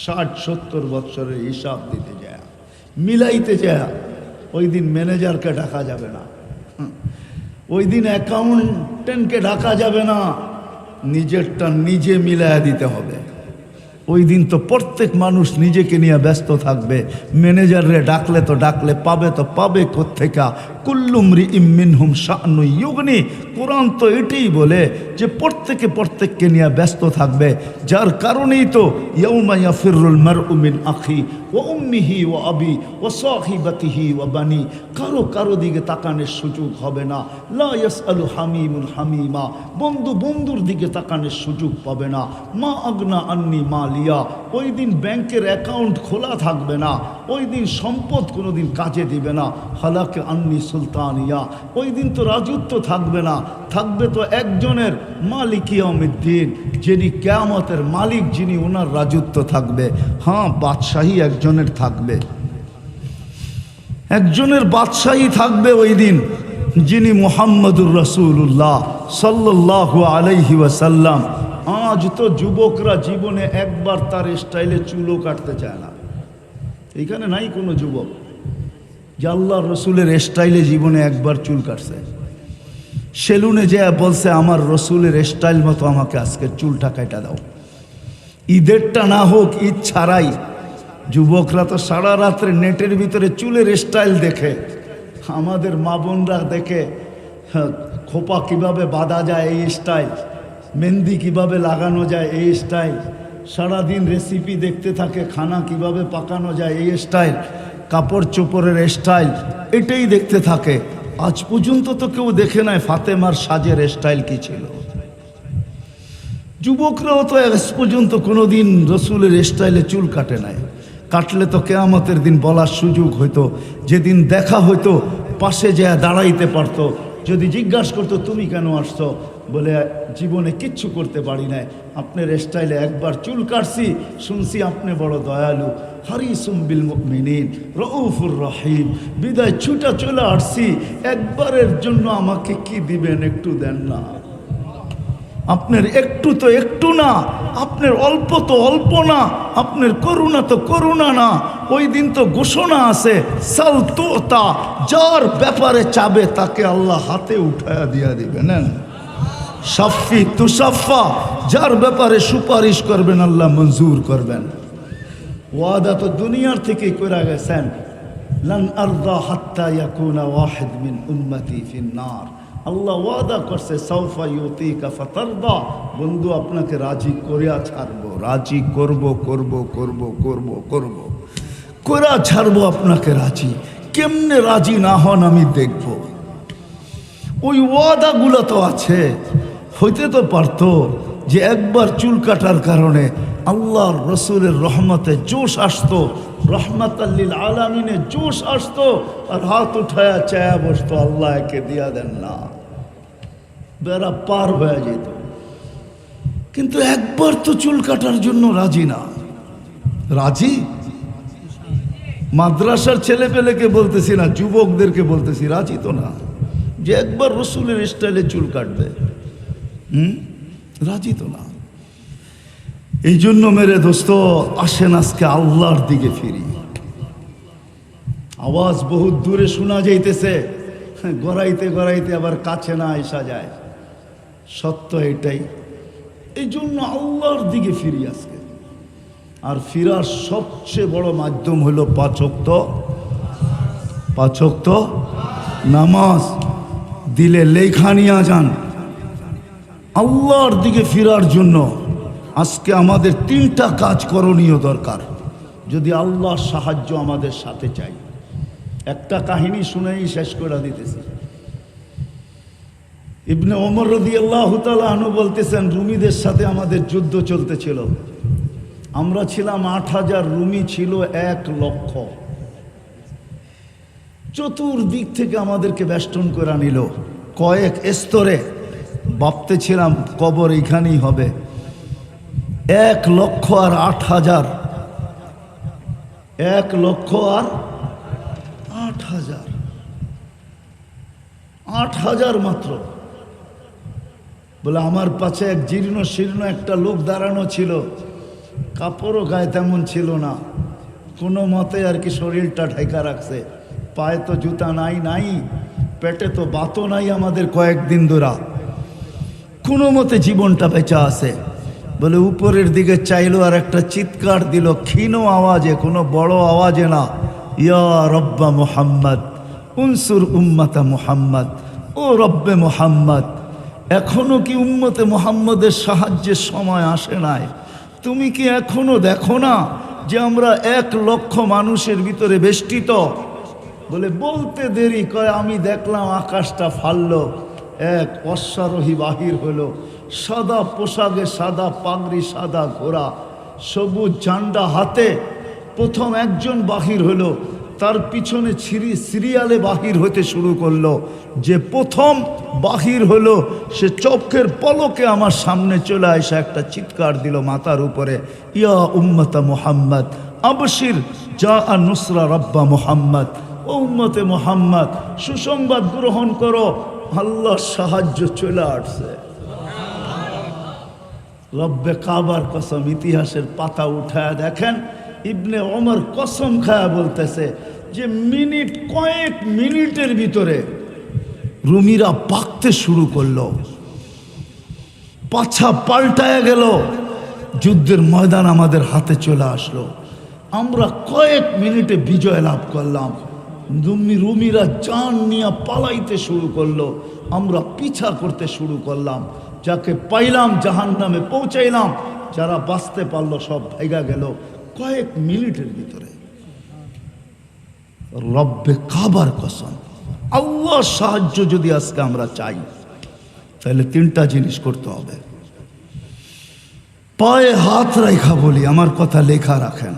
60-70 বৎসরের হিসাব দিতে যায়, মিলাইতে যায়। ওই দিন ম্যানেজারকে ডাকা যাবে না, ওই দিন অ্যাকাউন্টেন্টকে ডাকা যাবে না, নিজেরটা নিজে মিলাইয়া দিতে হবে। ওই দিন তো প্রত্যেক মানুষ নিজেকে নিয়ে ব্যস্ত থাকবে। ম্যানেজারে ডাকলে তো ডাকলে, পাবে তো পাবে কোত্থেকা। কুল্লুম রিইম মিনহুম শা'নু ইউগনি, কোরআন তো এটাই বলে যে প্রত্যেককে নিয়ে ব্যস্ত থাকবে। যার কারণেই তো ইয়াউমা ইয়াফিরুল মারউ মিন আখি ওয়া উম্মিহি ওয়া আবি ওয়া সাহিবাতিহি ওয়া বানি, কারো দিকে তাকানোর সুযোগ হবে না। লা ইয়াসআলু হামিমুল হামিমা, বন্ধুর দিকে তাকানোর সুযোগ পাবে না। মা আগনা আন্নি মালিয়া, ওই দিন ব্যাংকের অ্যাকাউন্ট খোলা থাকবে না, ওই দিন সম্পদ কোনোদিন কাজে দিবে না। হালাকে আন্নি সুলতানিয়া, ওই দিন তো রাজত্ব থাকবে না, থাকবে তো একজনের, মালিক ইয়াউমিদ্দিন, যিনি কিয়ামতের মালিক, যিনি ওনার রাজত্ব থাকবে। হ্যাঁ, বাদশাহী একজনের থাকবে, একজনের বাদশাহী থাকবে ওই দিন, যিনি মুহাম্মদুর রাসূলুল্লাহ সাল্লাল্লাহু আলাইহি ওয়াসাল্লাম। আজ তো যুবকরা জীবনে একবার তার স্টাইলে চুলও কাটতে চায় না। এখানে নাই কোনো যুবক যে আল্লাহর রসুলের স্টাইলে জীবনে একবার চুল কাটছে। সেলুনে যে বলছে আমার রসুলের স্টাইল মতো আমাকে আজকে চুলটা কাটা দাও। ঈদেরটা না হোক, ঈদ ছাড়াই যুবকরা তো সারা রাত্রে নেটের ভিতরে চুলের স্টাইল দেখে, আমাদের মা বোনরা দেখে খোপা কিভাবে বাঁধা যায় এই স্টাইল, মেহেন্দি কিভাবে লাগানো যায় এই স্টাইল, সারাদিন রেসিপি দেখতে থাকে, খানা কিভাবে পাকানো যায় এই স্টাইল, কাপড় চোপড়ের স্টাইল, এটাই দেখতে থাকে। আজ পর্যন্ত তো কেউ দেখে নাই ফাতেমার সাজের স্টাইল কি ছিল। যুবকরাও তো আজ পর্যন্ত কোনোদিন রসুলের স্টাইলে চুল কাটে নাই। কাটলে তো কেয়ামতের দিন বলার সুযোগ হইতো, যেদিন দেখা হইতো পাশে যায় দাঁড়াইতে পারতো। যদি জিজ্ঞাসা করতো তুমি কেন আসছো, বলে জীবনে কিচ্ছু করতে পারি নাই, আপনার স্টাইলে একবার চুল কাটছি, শুনছি আপনি বড় দয়ালু, হারিসুম বিল মুমিনিন রউফুর রহিম, বিদায় ছুটা চলে আসছি, একবারের জন্য আমাকে কি দিবেন, একটু দেন না। আপনার একটু তো একটু না, আপনার অল্প তো অল্প না, আপনার করুণা তো করুণা না। ওই দিন তো ঘোষণা আছে, সাল তোতা, যার ব্যাপারে চাবে তাকে আল্লাহ হাতে উঠায়া দিয়া দিবে। নেন শাফি তুসাফা, যার ব্যাপারে সুপারিশ করবেন আল্লাহ মঞ্জুর করবেন। ওয়াদা তো দুনিয়ার থেকে করে গেছেন, লান আরদা হাত্তা ইয়াকুনা ওয়াহিদ মিন উম্মতি ফিন নার। আল্লাহ ওয়াদা করছে সাউফা ইউতিকা ফাতারদা, বন্ধু আপনাকে রাজি করিয়া ছাড়বো, রাজি করব করব করব করব করব করা ছাড়বো আপনাকে রাজি। কেমনে রাজি না হন আমি দেখব। ওই ওয়াদাগুলো তো আছে। হইতে তো পারতো যে একবার চুল কাটার কারণে আল্লাহর রসুলের রহমতে জোশ আসতো, রহমাতাল্লিল আলামিনে জোশ আসতো, আর হাত উঠায়া চায়া বসতো, আল্লাহ একে দিয়া দেন না, বেড়া পার হয়ে যেত। কিন্তু একবার তো চুল কাটার জন্য রাজি না। রাজি মাদ্রাসার ছেলে পেলেকে বলতেছি না, যুবকদেরকে বলতেছি, রাজি তো না যে একবার রসুলের স্টাইলে চুল কাটবে। রাজি তো না। এই জন্য মেরে দোস্ত, আসেন আজকে আল্লাহর দিকে ফিরি। আওয়াজ বহুত দূরে শোনা যাইতেছে, গড়াইতে গড়াইতে আবার কাছে না আসা যায়, সত্য এটাই। এই জন্য আল্লাহর দিকে ফিরি আজকে। আর ফিরার সবচেয়ে বড় মাধ্যম হলো পাঁচ ওয়াক্ত নামাজ। দিলে লেখা নিয়ে যান আল্লাহর দিকে ফিরার জন্য। আজকে আমাদের তিনটা কাজ করণীয় দরকার যদি আল্লাহর সাহায্য আমাদের সাথে চাই। একটা কাহিনী শুনেই শেষ করে দিতেছি। ইবনে ওমর রাদিয়াল্লাহু তাআলা আনহু বলতেছেন, রুমিদের সাথে আমাদের যুদ্ধ চলতেছিল। আমরা ছিলাম ৮,০০০, রুমি ছিল ১,০০,০০০। চতুর্দিক থেকে আমাদেরকে বেষ্টন করে নিল কয়েক স্তরে। ভাবতেছিলাম কবর এখানেই হবে। ১,০০,০০০ আর ৮,০০০, ১,০০,০০০ আর ৮,০০০, ৮,০০০ মাত্র। বলে আমার পাশে এক জীর্ণ শীর্ণ একটা লোক দাঁড়ানো ছিল, কাপড়ও গায়ে তেমন ছিল না, কোনো মতে আর কি শরীরটা ঢেকা রাখছে, পায়ে তো জুতা নাই, পেটে তো বাতও নাই আমাদের কয়েকদিন ধরা, কোনো মতে জীবনটা বেঁচে আছে। বলে উপরের দিকে চাইলো আর একটা চিৎকার দিল ক্ষীণ আওয়াজে, কোনো বড় আওয়াজে না, ইয়া রব্বা মুহাম্মদ উনসুর উম্মাতা মুহাম্মদ, ও রব্বে মুহাম্মদ, এখনো কি উম্মতে মুহাম্মদের সাহায্যের সময় আসে নাই? তুমি কি এখনো দেখো না যে আমরা ১,০০,০০০ মানুষের ভিতরে বেষ্টিত? বলে বলতে দেরি, কয় আমি দেখলাম আকাশটা ফাললো, এক অশ্বারোহী বাহির হলো, সাদা পোশাকে, সাদা পাগড়ি, সাদা ঘোড়া, সবুজ ঝান্ডা হাতে। প্রথম একজন বাহির হলো, তার পিছনে সিরিয়ালে বাহির হতে শুরু করলো। যে প্রথম বাহির হলো সে চোখের পলকে আমার সামনে চলে আসে একটা চিৎকার দিল মাথার উপরে, ইয়া উম্মতা মুহাম্মদ আবশির যা নুসরা রব্বা মুহাম্মদ, ও উম্মতে মুহাম্মদ সুসংবাদ গ্রহণ করো, আল্লাহর সাহায্য চলে আসছে। রব্বে কাবার কসম, ইতিহাসের পাতা উঠায় দেখেন, ইবনে ওমর কসম খায়া বলতেছে যে কয়েক মিনিটের ভিতরে রুমিরা পাকতে শুরু করলো, পাছা পাল্টায় গেল, যুদ্ধের ময়দান আমাদের হাতে চলে আসলো, আমরা কয়েক মিনিটে বিজয় লাভ করলাম। রুমিরা জান নিয়ে পালাইতে শুরু করলো, আমরা পিছা করতে শুরু করলাম। যাকে পাইলাম জাহান্নামে পৌঁছাইলাম, যারা বাঁচতে পারলো সব ভাইগা গেল কয়েক মিনিটের ভিতরে। রব্বে কাবার কসম, আল্লাহর সাহায্য যদি আজকে আমরা চাই তাহলে তিনটা জিনিস করতে হবে। পায়ে হাত রেখা বলি, আমার কথা লেখা রাখেন।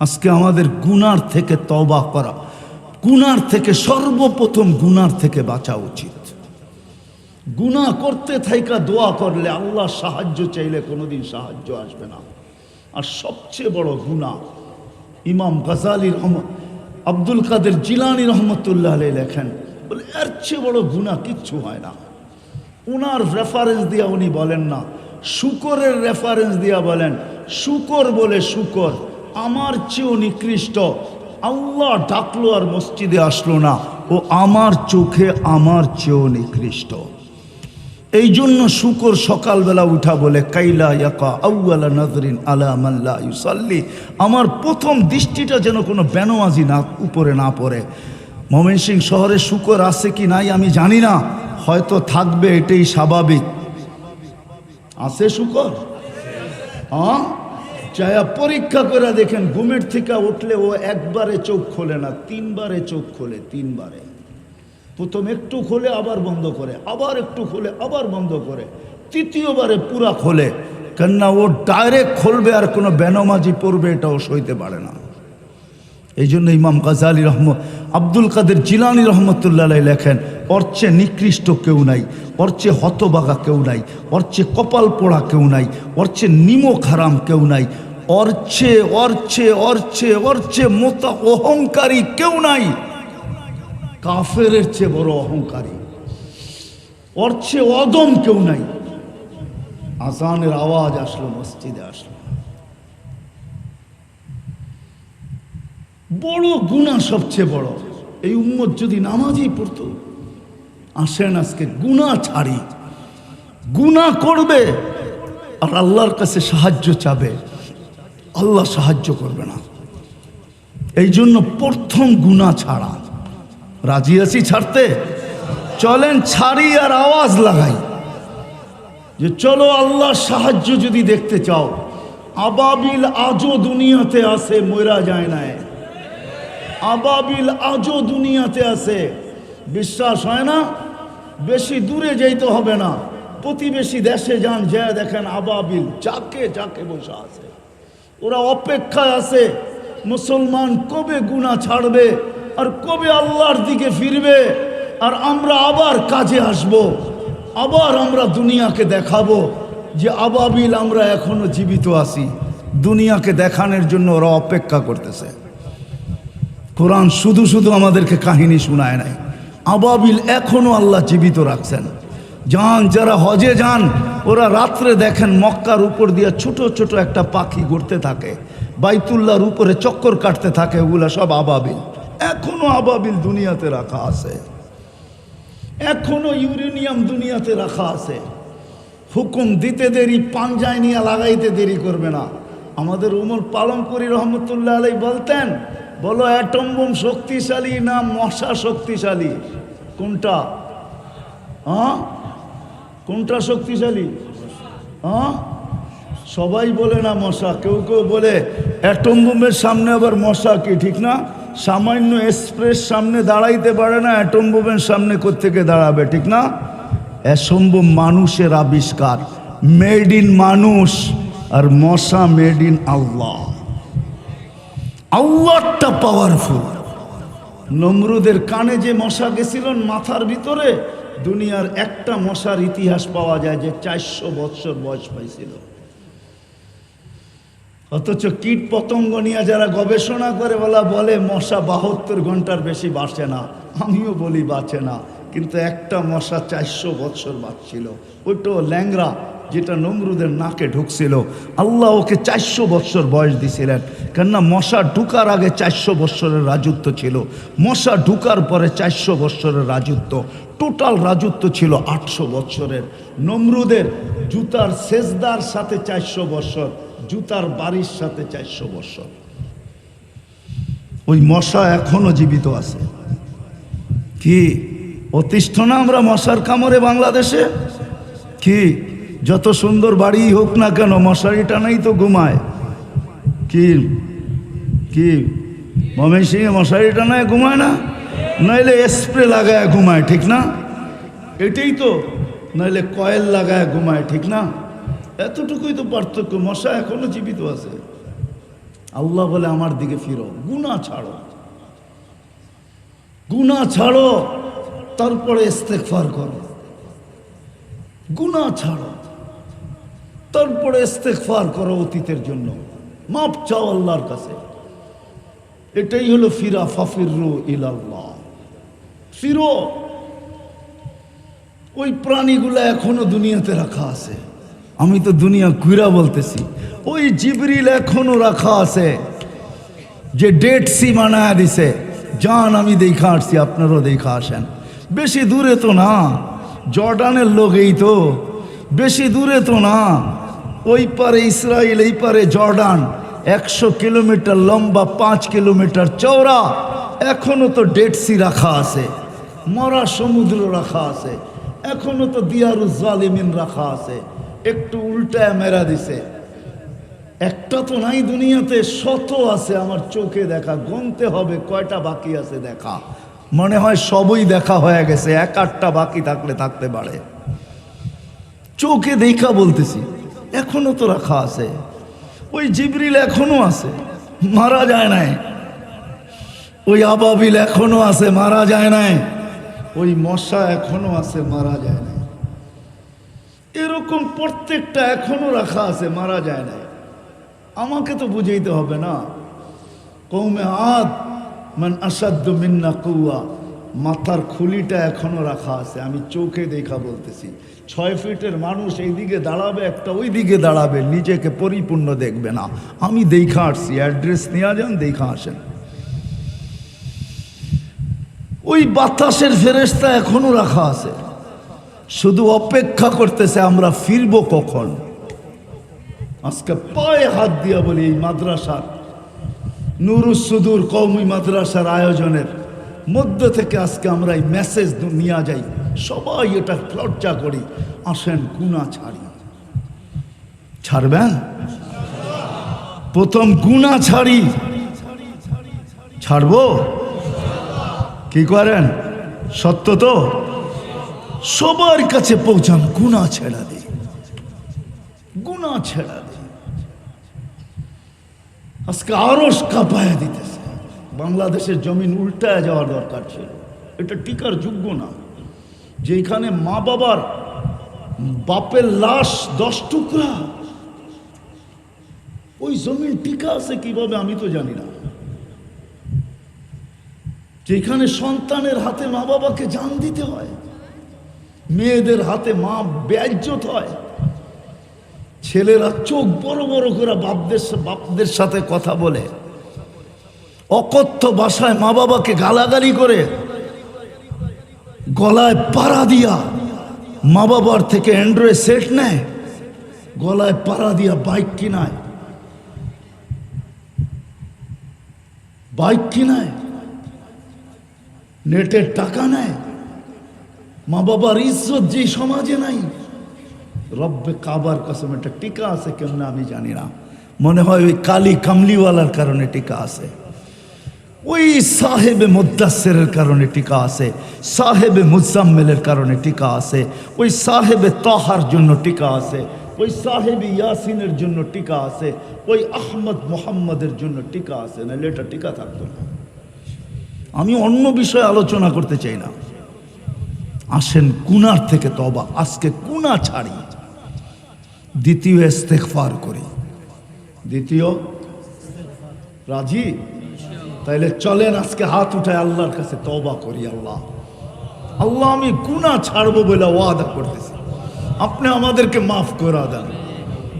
আজকে আমাদের গুনার থেকে তওবা করা, গুনার থেকে সর্বপ্রথম গুনার থেকে বাঁচা উচিত। গুনাহ করতে থাইকা দোয়া করলে আল্লাহ সাহায্য চাইলে কোনোদিন সাহায্য আসবে না। আর সবচেয়ে বড় গুনাহ, ইমাম গাজালি আব্দুল কাদের জিলানী রহমতুল্লাহ আলাইহি লেখেন, বলে এর চেয়ে বড় গুনাহ কিচ্ছু হয় না। উনার রেফারেন্স দিয়া উনি বলেন না, শুকরের রেফারেন্স দিয়া বলেন, শুকর বলে শুকর আমার চেয়েও নিকৃষ্ট। আল্লাহ ডাকলো আর মসজিদে আসলো না, ও আমার চোখে আমার চেয়েও নিকৃষ্ট। এই জন্য শুকর সকালবেলা উঠা বলে কাইলা ইয়াকা আউয়ালা নাজরিন আলা মান লা ইউসাল্লি, আমার প্রথম দৃষ্টিটা যেন কোনো বেনমাজি না উপরে না পড়ে। ময়মনসিংহ শহরে শুকর আছে কি নাই আমি জানি না, হয়তো থাকবে, এটাই স্বাভাবিক। আছে শুকর? হ্যাঁ, চায়া পরীক্ষা করে দেখেন, ঘুমের থেকে উঠলে ও একবারে চোখ খোলে না, তিনবারে চোখ খোলে। তিনবারে, প্রথম একটু খোলে আবার বন্ধ করে, আবার একটু খোলে আবার বন্ধ করে, তৃতীয়বারে পুরা খোলে। কেননা ও ডাইরেক্ট খুলবে আর কোনো বেনমাজি পড়বে এটাও সইতে পারে না। এই জন্য ইমাম গাজালি আব্দুল কাদের জিলানী রহমতুল্লাহ আলাইহি লেখেন, ওর চেয়ে নিকৃষ্ট কেউ নাই, ওর চেয়ে হতবাগা কেউ নাই, ওর চেয়ে কপাল পোড়া কেউ নাই, ওর চেয়ে নিমক হারাম কেউ নাই, ওর চেয়ে মোতা অহংকারী কেউ নাই। কাফেরের চেয়ে বড় অহংকারী, ওর চেয়ে অদম কেউ নাই। আজানের আওয়াজ আসলো, মসজিদে আসলো। বড় গুনাহ সবচেয়ে বড়। এই উম্মত যদি নামাজই পড়তো। আসেন আজকে গুনাহ ছাড়ি, গুনাহ করবে আর আল্লাহর কাছে সাহায্য চাবে, আল্লাহ সাহায্য করবে না। এই জন্য প্রথম গুনাহ ছাড়া। রাজি আছি ছাড়তে? চলেন ছাড়ি আর আওয়াজ লাগাই যে চলো আল্লাহর সাহায্য যদি দেখতে চাও। আবাবিল আজও দুনিয়াতে আছে, মইরা যায় না। আবাবিল আজও দুনিয়াতে আছে, বিশ্বাস হয় না? বেশি দূরে যাইতে হবে না, প্রতিবেশী দেশে যান, যা দেখেন আবাবিল যাকে যাকে বসে আছে। ওরা অপেক্ষায় আছে মুসলমান কবে গুনাহ ছাড়বে আর কবে আল্লাহর দিকে ফিরবে, আর আমরা আবার কাজে আসব, আবার আমরা দুনিয়াকে দেখাবো যে আবাবিল আমরা এখনো জীবিত আছি। দুনিয়াকে দেখানোর জন্য ওরা অপেক্ষা করতেছে। কোরআন শুধু শুধু আমাদেরকে কাহিনী শোনায় নাই, আবাবিল এখনো আল্লাহ জীবিত রাখছেন। যান, যারা হজে যান ওরা রাত্রে দেখেন মক্কার উপর দিয়ে ছোট ছোট একটা পাখি ঘুরতে থাকে, বাইতুল্লাহর উপরে চক্কর কাটতে থাকে, ওগুলা সব আবাবিল। এখনো আবাবিল দুনিয়াতে রাখা আছে, এখনো ইউরেনিয়াম দুনিয়াতে রাখা আছে। হুকুম দিতে দেরি, পাঞ্জায় নিয়ে লাগাইতে দেরি করবে না। আমাদের উমর পালনপুরি রহমতুল্লাহ আলাইহি বলতেন, বলো অ্যাটম বোম শক্তিশালী না মশা শক্তিশালী? কোনটা? হ্যাঁ, কোনটা শক্তিশালী? হ্যাঁ, সবাই বলে না মশা, কেউ কেউ বলে অ্যাটম বোমের সামনে আবার মশা কি, ঠিক না? সামান্য এক্সপ্রেস সামনে দাঁড়াইতে পারে না, অ্যাটম বোমের সামনে কোত্থেকে দাঁড়াবে, ঠিক না? অসম্ভব মানুষের আবিষ্কার, মেড ইন মানুষ, আর মশা মেড ইন আল্লাহ। আল্লাহটা পাওয়ারফুল। নমরুদের কানে যে মশা গেছিল মাথার ভিতরে, দুনিয়ার একটা মশার ইতিহাস পাওয়া যায় যে 400 বছর বয়স পাইছিল। অথচ কীট পতঙ্গ নিয়ে যারা গবেষণা করে বলে মশা 72 ঘন্টার বেশি বাঁচে না। আমিও বলি বাঁচে না, কিন্তু একটা মশা 400 বছর বাঁচছিল। ওইটাও ল্যাংরা, যেটা নমরুদের নাকে ঢুকছিল। আল্লাহ ওকে 400 বছর বয়স দিছিলেন, কেননা মশা ঢুকার আগে 400 বছরের রাজত্ব ছিল, মশা ঢুকার পরে 400 বছরের রাজত্ব। টোটাল রাজত্ব ছিল 800 বছরের। নমরুদের জুতার সেজদার সাথে 400 বছর, জুতার বাড়ির সাথে 400 বছর। ওই মশা এখনো জীবিত আছে। কি অতিষ্ঠ না আমরা মশার কামড়ে বাংলাদেশে? কি যত সুন্দর বাড়ি হোক না কেন মশারি টানাই তো ঘুমায়। কি কি ময়মনসিংহে মশারি টানায় ঘুমায় না? নইলে স্প্রে লাগায় ঘুমায়, ঠিক না? এটাই তো, নইলে কয়েল লাগায় ঘুমায়, ঠিক না? এতটুকুই তো পার্থক্য। মশা এখনো জীবিত আছে। আল্লাহ বলে আমার দিকে ফিরো, গুনাহ ছাড়ো, গুনাহ ছাড়ো, তারপরে ইস্তেগফার করো। গুনাহ ছাড়ো, তারপরে ইস্তেগফার করো, অতীতের জন্য মাপ চাও আল্লাহর কাছে। এটাই হলো ফিরা, ফাফিরু ইলাল্লাহ, ফিরো। ওই প্রাণীগুলো এখনো দুনিয়াতে রাখা আছে। আমি তো দুনিয়া ঘুরা বলতেছি। ওই জিবরিল এখনো রাখা আছে, যে ডেড সি বানায় দিছে। যান, আমি দেখা আসছি, আপনারাও দেখা আসেন। বেশি দূরে তো না, জর্ডানের লোক এই তো, বেশি দূরে তো না। ওই পারে ইসরায়েল, এই পারে জর্ডান, 100 কিলোমিটার লম্বা, 5 কিলোমিটার চওড়া। এখনো তো ডেড সি রাখা আছে, মরা সমুদ্র রাখা আছে, এখনো তো দিয়ারুজ জালিমিন রাখা আছে। একটু উল্টায় মেরা দিছে। একটা তো নাই দুনিয়াতে, শত আছে আমার চোখে দেখা। গুনতে হবে কয়টা বাকি আছে দেখা। মনে হয় সবই দেখা হয়ে গেছে, 1-8টা বাকি থাকলে থাকতে পারে। চোখে দেখা বলতেছি, এখনো তো রাখা আছে। ওই জিবরিল এখনো আছে, মারা যায় নাই। ওই আবাবিল এখনো আছে, মারা যায় নাই। ওই মশা এখনো আছে, মারা যায় নাই। এরকম প্রত্যেকটা এখনো রাখা আছে, মারা যায় নাই। আমাকে তো বুঝাইতে হবে না। কওমে আদ মান আসাদ্দু মিন্না কুওয়া, মাথার খুলিটা এখনো রাখা আছে। আমি চোখে দেখা বলতেছি। 6 ফিটের মানুষ এইদিকে দাঁড়াবে, একটা ওই দিকে দাঁড়াবে, নিজেকে পরিপূর্ণ দেখবে না। আমি দেখা আসছি, অ্যাড্রেস নিয়ে যান, দেখা আসেন। ওই বাতাসের ফেরেশতা এখনো রাখা আছে, শুধু অপেক্ষা করতেছে আমরা ফিরবো কখন। আজকে পায়ে হাত দিয়া বলি, এই মাদ্রাসার নুরুস সুদূর কওমি মাদ্রাসার আয়োজনের মধ্য থেকে আজকে আমরা এই মেসেজ নিয়ে যাই, সবাই এটা চর্চা করি। আসেন গুনাহ ছাড়ি। ছাড়বেন? প্রথম গুনাহ ছাড়ি। ছাড়বো? কি করেন? সত্য তো? সবার কাছে পৌঁছান, গুনাহ ছেড়া দিই, গুনাহ ছেড়া দিই। আজকে আরশ কাঁপায়া দিতেছে। বাংলাদেশের জমিন উল্টায় যাওয়ার দরকার ছিল। এটা টিকার যোগ্য না। যেখানে মা বাবার বাপের লাশ 10 টুকরা, ওই জমিন টিকা আছে কিভাবে আমি তো জানি না। যেখানে সন্তানের হাতে মা বাবাকে জান দিতে হয়, মেয়েদের হাতে মা বেইজ্জত হয়, ছেলেরা চোখ বড় বড় করে বাপদের সাথে কথা বলে, অকথ্য ভাষায় মা বাবাকে গালাগালি করে, গলায় পাড়া দিয়া মা বাবার থেকে অ্যান্ড্রয়েড সেট নেয়, গলায় পাড়া দিয়া বাইক কিনায়, বাইক কিনায়, নেটের টাকা নেয়। মা বাবার ইজ্জত যে সমাজে নাই। রব্বে কাবার কসম, এটা টিকা আছে কেমন আমি জানি না। মনে হয় ওই কালি কামলিওয়ালার কারণে টিকা আছে, ওই সাহেবে মুদ্দাসসিরের কারণে টিকা আছে, সাহেবে মুজাম্মেলের কারণে টিকা আছে, ওই সাহেবে তাহার জন্য টিকা আছে, ওই সাহেবে ইয়াসিনের জন্য টিকা আছে, ওই আহমদ মোহাম্মদের জন্য টিকা আছে। নাহলে এটা টিকা থাকতো না। আমি অন্য বিষয়ে আলোচনা করতে চাই না। আসেন গুনার থেকে তওবা। আজকে গুনাহ ছাড়ি, দ্বিতীয় ইস্তেগফার করি। দ্বিতীয় রাজি? তাইলে চলেন আজকে হাত উঠায় আল্লাহর কাছে তওবা করি। আল্লাহ, আল্লাহ আমি গুনাহ ছাড়বো বলে ওয়াদা করতেছি, আপনি আমাদেরকে মাফ করে দেন।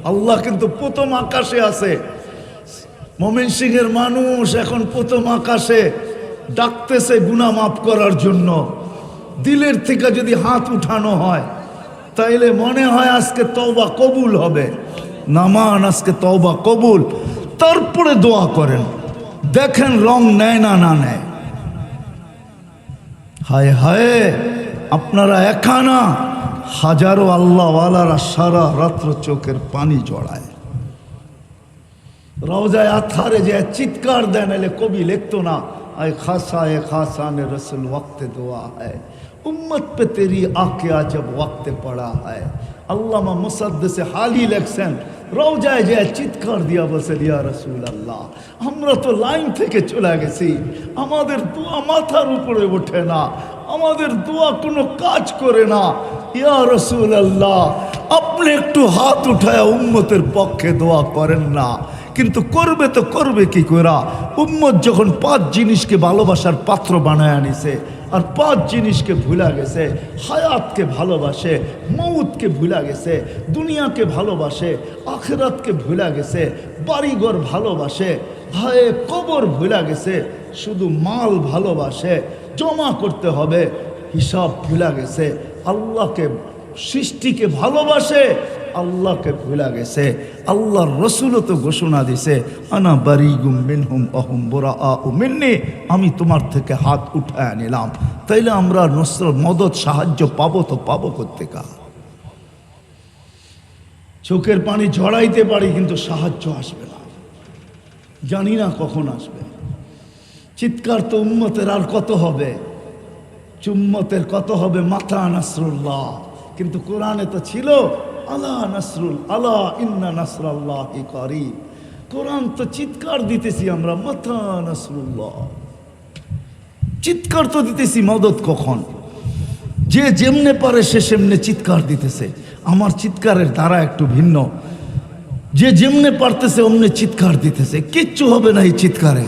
আল্লাহ কিন্তু প্রথম আকাশে আছে। ময়মনসিংহের মানুষ এখন প্রথম আকাশে ডাকতেছে গুনাহ মাফ করার জন্য। দিলের থেকে যদি হাত উঠানো হয় তাইলে মনে হয় আজকে তওবা কবুল হবে। নামান আজকে তওবা কবুল, তারপরে দোয়া করেন, দেখেন রং নেয় না না নেয়। হায় হায়, আপনারা একা না, হাজারো আল্লাহওয়ালারা সারা রাত্র চোখের পানি জড়ায়। রওজায় আথারে যে চিৎকার দেন, এলে কবি লিখতো না, আয় খাসা এ খাসা নে রসুল ওয়াক্তে দোয়া হ্যায়, উম্মত পে তেরি আকিয়া জব ওয়াক্তে পড়া হ্যায়। আল্লামা মুসাদ্দেসে হালি লেখছেন, রওজায় যে চিৎকার দিয়া বলছেন, ইয়া রাসূল আল্লাহ, আমরা তো লাইন থেকে চলে গেছি, আমাদের দোয়া মাথার উপরে ওঠে না, আমাদের দোয়া কোনো কাজ করে না। ইয়া রাসূল আল্লাহ, আপনি একটু হাত উঠায় উম্মতের পক্ষে দোয়া করেন না। কিন্তু করবে তো করবে কি করা? উম্মত যখন 5 জিনিসকে ভালোবাসার পাত্র বানায় আনিছে, আর 5 জিনিসকে ভুলা গেছে, হায়াতকে ভালোবাসে, মৌতকে ভুলা গেছে, দুনিয়াকে ভালোবাসে, আখিরাতকে ভুলা গেছে, বাড়িঘর ভালোবাসে, হায় কবর ভুলা গেছে, শুধু মাল ভালোবাসে, জমা করতে হবে, হিসাব ভুলা গেছে, আল্লাহকে সৃষ্টিকে ভালোবাসে, আল্লাহকে ভুলা গেছে। আল্লাহর রসুলও তো ঘোষণা দিছে, আনা বারিগুম মিনহুম আহুম বুরাআউ মিন্নি, আমি তোমার থেকে হাত উঠায় নিলাম। তাইলে আমরা নসর মদত সাহায্য পাবো তো পাবো কোত্থেকে? চোখের পানি ঝরাইতে পারি কিন্তু সাহায্য আসবে না, জানি না কখন আসবে। চিৎকার তো উম্মতের আর কত হবে, উম্মতের কত হবে, মাতা নাসরুল্লাহ। কিন্তু কোরআনে তো ছিল আলা নাসরুল আলা ইন্না নাসরাল্লাহি করিব। কোরআন তো চিৎকার দিতেছি আমরা, মাতা নাসরুল্লাহ, চিৎকার তো দিতেছি, মদত কখন? যে যেমনে পারে সে সেমনে চিৎকার দিতেছে। আমার চিৎকারের দ্বারা একটু ভিন্ন, যে যেমনে পারতেছে অমনে চিৎকার দিতেছে, কিচ্ছু হবে না এই চিৎকারে।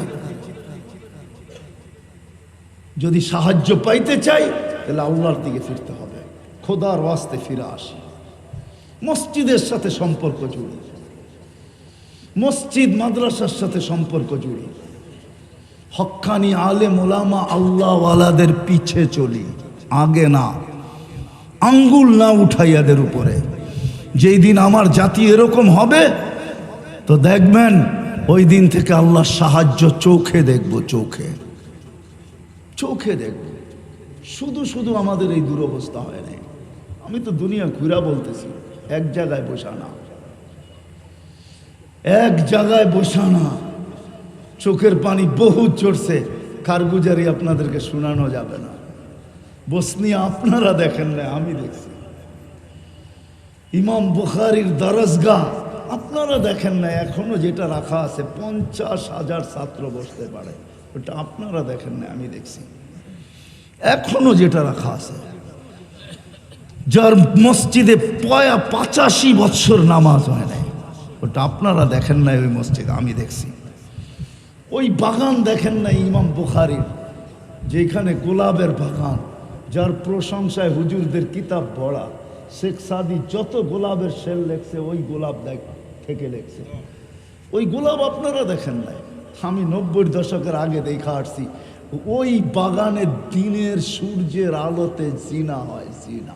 যদি সাহায্য পাইতে চাই তাহলে আল্লাহর দিকে ফিরতে হবে, খোদার ওয়াস্তে ফিরে আসি, মসজিদের সাথে সম্পর্ক জুড়ি, মসজিদ মাদ্রাসার সাথে সম্পর্ক জুড়ি, হক্কানি আলেম ওলামা আল্লাহওয়ালাদের পিছে চলি, আগে না, আঙ্গুল না উঠাইয়াদের উপরে। যেই দিন আমার জাতি এরকম হবে তো দেখবেন ওই দিন থেকে আল্লাহর সাহায্য চোখে দেখব, চোখে চোখে দেখব। শুধু শুধু আমাদের এই দুরবস্থা হয় নাই। আমি তো দুনিয়া ঘুরা বলতেছি, এক জায়গায় বসা না, এক জায়গায় বসা না। চোখের পানি বহুত ঝরছে, কারগুজারি আপনাদেরকে শোনানো যাবে না। বসনিয়া আপনারা দেখেন না, আমি দেখছি। ইমাম বুখারীর দরজগাহ আপনারা দেখেন না, এখনো যেটা রাখা আছে 50,000 ছাত্র বসতে পারে, ওটা আপনারা দেখেন না, আমি দেখছি। এখনো যেটা রাখা আছে, যার মসজিদে 85 বছর নামাজ হয় নাই, ওটা আপনারা দেখেন নাই, ওই মসজিদ আমি দেখছি। ওই বাগান দেখেন নাই ইমাম বুখারীর, যেখানে গোলাপের বাগান, যার প্রশংসায় হুজুরদের কিতাব পড়া, শেখ সাদি যত গোলাপের শেল লেখছে ওই গোলাপ থেকে লেখছে। ওই গোলাপ আপনারা দেখেন নাই, আমি 90 দশকের আগে দেখা আসছি। ওই বাগানে দিনের সূর্যের আলোতে জিনা হয়, জিনা।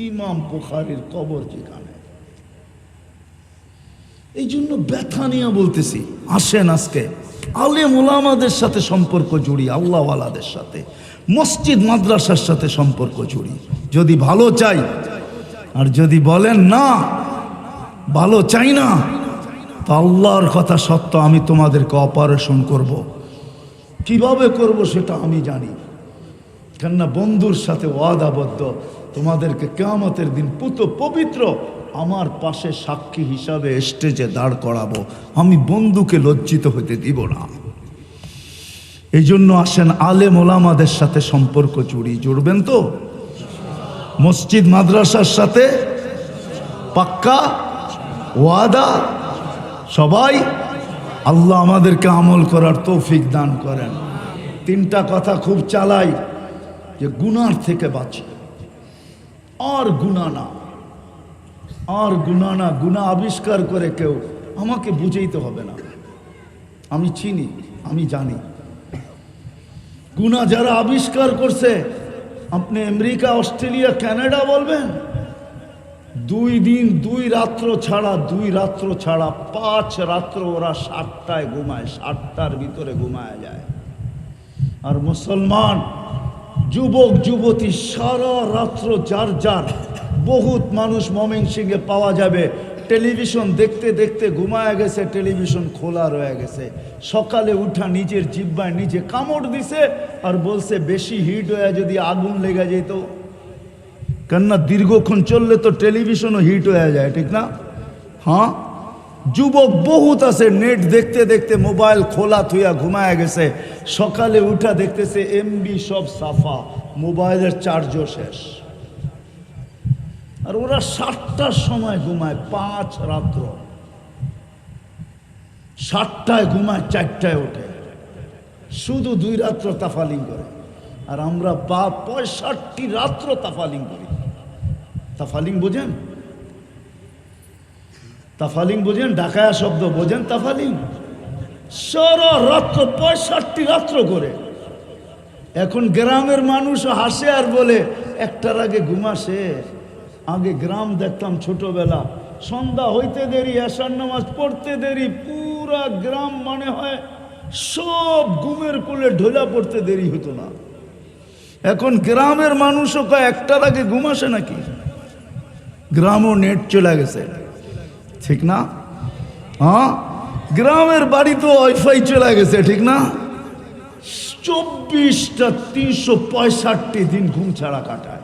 ইমাম বুখারীর কবর যেখানে। এই জন্য ব্যথা নিয়ে বলতেছি, আসেন আজকে আলেম ওলামাদের সাথে সম্পর্ক জুড়ি, আল্লাহওয়ালাদের সাথে, মসজিদ মাদ্রাসার সাথে সম্পর্ক জুড়ি, যদি ভালো চাই। আর যদি বলেন না ভালো চাই না, তো আল্লাহর কথা সত্য, আমি তোমাদেরকে অপারেশন করব। কিভাবে করব সেটা আমি জানি, কেননা বন্ধুর সাথে ওয়াদাবদ্ধ, তোমাদেরকে কিয়ামতের দিন পবিত্র আমার পাশে সাক্ষী হিসাবে স্টেজে দাঁড় করাবো। আমি বন্ধুকে লজ্জিত হতে দিব না। এই জন্য আসেন আলেম ওলামাদের সাথে সম্পর্ক জুড়বেন তো? মসজিদ মাদ্রাসার সাথে পাক্কা ওয়াদা সবাই। আল্লাহ আমাদেরকে আমল করার তৌফিক দান করেন। 3টা কথা খুব চালাই, যে গুনার থেকে বাঁচি, আর গুনাহ না, আর গুনাহ না। গুনাহ আবিষ্কার করে কেউ আমাকে বুঝাইতে হবে না, আমি চিনি, আমি জানি। গুনাহ যারা আবিষ্কার করছে আপনি আমেরিকা, অস্ট্রেলিয়া, কানাডা বলবেন, 2 দিন 2 রাত্র ছাড়া 5 রাত্র ওরা 7টায় ঘুমায়, 7টার ভিতরে ঘুমায় যায়। আর মুসলমান যুবক যুবতী সারা রাত্র যার যার, বহুত মানুষ ময়মনসিংহে পাওয়া যাবে, টেলিভিশন দেখতে দেখতে ঘুমায় গেছে, টেলিভিশন খোলা রয়ে গেছে। সকালে উঠা নিজের জিহ্বায় নিজে কামড় দিছে আর বলছে বেশি হিট হয়ে যদি আগুন লেগে যেত। কেননা দীর্ঘক্ষণ চললে তো টেলিভিশনও হিট হয়ে যায়, ঠিক না? হ্যাঁ, যুবক বহুত আছে নেট দেখতে দেখতে মোবাইল খোলা থুয়া ঘুমায় গেছে, সকালে উঠা দেখতেছে এমবি সব সাফা, মোবাইলের চার্জও শেষ। আর ওরা 7টার সময় ঘুমায়, 5 রাত্র, 7টায় ঘুমায়, 4টায় ওঠে, শুধু 2 রাত্র তাফালিং করে। আর আমরা 65 রাত্র তাফালিং করি। তাফালিং বোঝেন? তাফালিং বোঝেন? ঢাকায়া শব্দ বোঝেন? তাফালিং সারা রাত্র 65 রাত্র করে। এখন গ্রামের মানুষ হাসে আর বলে 1টার আগে ঘুমা শেষ। আগে গ্রাম দেখতাম ছোটবেলা, সন্ধ্যা হইতে দেরি, এশার নামাজ পড়তে দেরি, পুরা গ্রাম মনে হয় সব ঘুমের কোলে ঢোলা পড়তে দেরি হতো না। এখন গ্রামের মানুষও কয় 1টার আগে ঘুম আসে নাকি? গ্রামও নেট চলে গেছে, ঠিক না? হ্যাঁ, গ্রামের বাড়ি তো ওয়াইফাই চলে গেছে, ঠিক না? 24টা 365 দিন ঘুম ছাড়া কাটায়।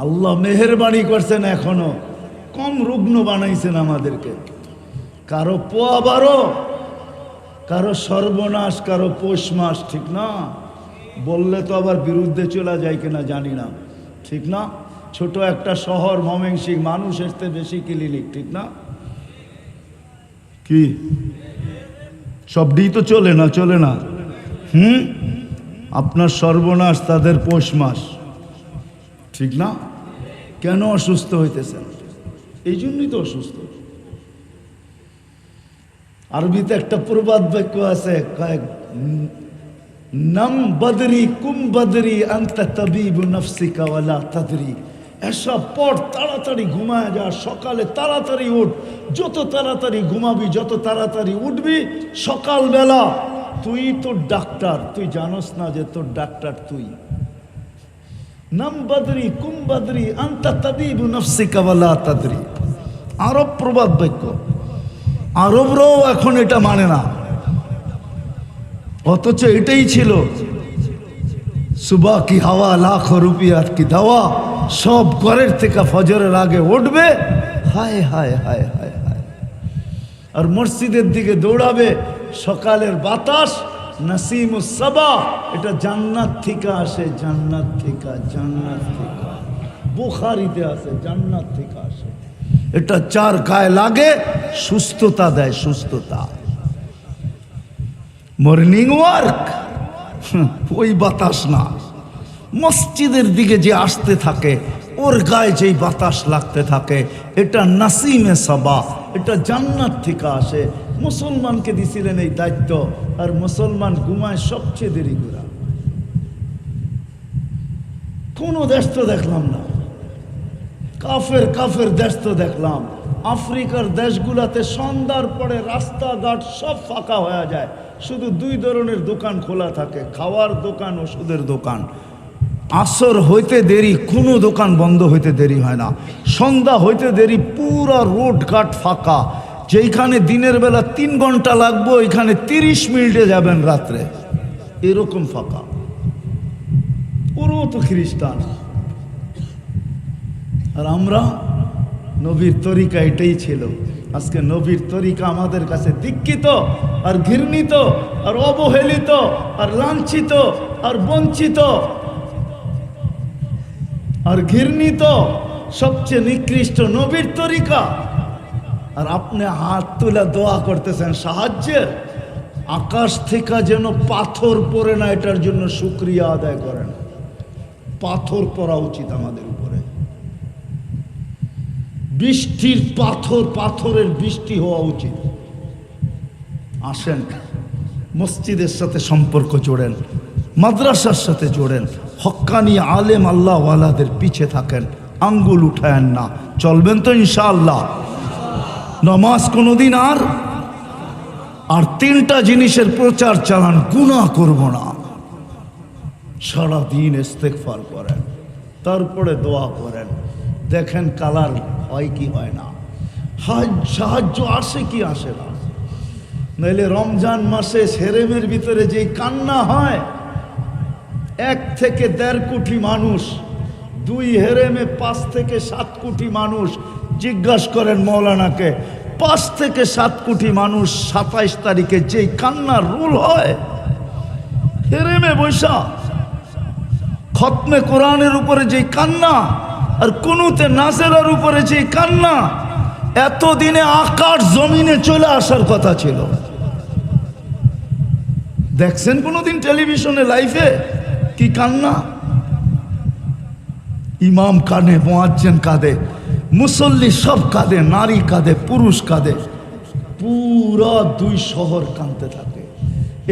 আল্লাহ মেহেরবানি করছেন, এখনো কম রুগ্ন বানাইছেন আমাদেরকে। কারো পোয়া 12, কারো সর্বনাশ, কারো পৌষ মাস, ঠিক না? বললে তো আবার বিরুদ্ধে চলে যায় কিনা জানি না, ঠিক না? ছোট একটা শহর ময়মনসিংহ, মানুষ আসতে বেশি ক্লিনিক, ঠিক না? কি সবই তো চলে না, চলে না? আপনার সর্বনাশ, তাদের পৌষ মাস, ঠিক না? কেন অসুস্থ হইতেছেন? এই জন্যই তো অসুস্থ। আরবিতে একটা প্রবাদ বাক্য আছে, নাম বদরি কুম বদরি আনতা তাবিবু নফসিকা ওয়ালা তাদরি। এসব পর তাড়াতাড়ি ঘুমায় যা, সকালে তাড়াতাড়ি উঠ। যত তাড়াতাড়ি ঘুমাবি, যত তাড়াতাড়ি উঠবি, সকালবেলা তুই তোর ডাক্তার, তুই জানোস না যে তোর ডাক্তার তুই। নাম বদরি কুম বদরি আনতা তাবিবু নফসিকা ওয়ালা তাদরি। আরব প্রবাদ বাক্য। আরবরাও এখন এটা মানে না, অথচ এটাই ছিল সুবহ কি হাওয়া লাখো রুপিয়ার কি দাওয়া। সব ঘরের থেকে ফজরের আগে উঠবে, হায় হায় হায় হায় হায়, আর মসজিদের দিকে দৌড়াবে। সকালের বাতাস নাসিমুস সাবা, এটা জান্নাত থেকে আসে, জান্নাত থেকে, জান্নাত থেকে। বুখারীতে আছে জান্নাত থেকে আসে। এটা 4 গায়ে লাগে, সুস্থতা দেয়, সুস্থতা। মর্নিং ওয়ার্ক ওই বাতাস না, মসজিদের দিকে যে আসতে থাকে ওর গায়ে যেই বাতাস লাগতে থাকে, এটা নাসিমে সাবা, এটা জান্নাত থেকে আসে। মুসলমানকে দিছিলেন এই দায়িত্ব, আর মুসলমান ঘুমায় সবচেয়ে দেরি করে। কোনো দেশ তো দেখলাম না, কাফের দেশ তো দেখলাম। আফ্রিকার দেশগুলাতে সন্ধ্যার পরে রাস্তাঘাট সব ফাঁকা হয়ে যায়, শুধু 2 ধরনের দোকান খোলা থাকে, খাওয়ার দোকান, ওষুধের দোকান। আসর হইতে দেরি, কোনো দোকান বন্ধ হইতে দেরি হয় না। সন্ধ্যা হইতে দেরি, পুরা রোড ঘাট ফাঁকা। যেইখানে দিনের বেলা 3 ঘন্টা লাগবে, ওইখানে 30 মিনিটে যাবেন রাত্রে, এরকম ফাঁকা। ওরও তো খ্রিস্টান, আর আমরা নবীর তরিকা এটাই ছিল। আজকে নবীর তরিকা আমাদের কাছে দীক্ষিত আর ঘৃণিত আর অবহেলিত আর লাঞ্ছিত আর বঞ্চিত আর ঘৃণিত, সবচেয়ে নিকৃষ্ট নবীর তরিকা। আর আপনি হাত তুলে দোয়া করতেছেন সাহায্যের। আকাশ থেকে যেন পাথর পড়ে না, এটার জন্য শুকরিয়া আদায় করেন। পাথর পড়া উচিত আমাদের উপরে, বৃষ্টির পাথরের বৃষ্টি হওয়া উচিত। আসেন, মসজিদের সাথে সম্পর্ক জোড়েন, মাদ্রাসার সাথে জোড়েন, হক্কানি আলেম আল্লাহওয়ালাদের পিছে থাকেন, আঙ্গুল উঠায়েন না। চলবেন তো ইনশাআল্লাহ? নামাজ কোনোদিন আর তিনটা জিনিসের প্রচার চালান, গুনাহ করব না, সারাদিন ইস্তেগফার করেন, তারপরে দোয়া করেন, দেখেন কালার হয় কি হয় না, সাহায্য আসে কি আসে না। নইলে রমজান মাসে হেরেমের ভিতরে যেই কান্না হয়, 1 থেকে 1.5 কোটি মানুষ, 2 হেরেমে 5 থেকে 7 কোটি মানুষ। জিজ্ঞাসা করেন মৌলানাকে, 5 থেকে 7 কোটি মানুষ 27 তারিখে যেই কান্নার রুল হয়, হেরেমে বৈশা খতমে কোরআনের উপরে যেই কান্না, আর কুনুতে নাজেলার উপরে যেই কান্না, এতদিনে আকাশ জমিনে চলে আসার কথা ছিল। দেখছেন কোনোদিন টেলিভিশনে লাইভে কি কান্না? ইমাম কাঁদে, মুয়াজ্জিন কাঁদে, মুসল্লি সব কাঁদে, নারী কাঁদে, পুরুষ কাঁদে, পুরা 2 শহর কাঁদতে থাকে।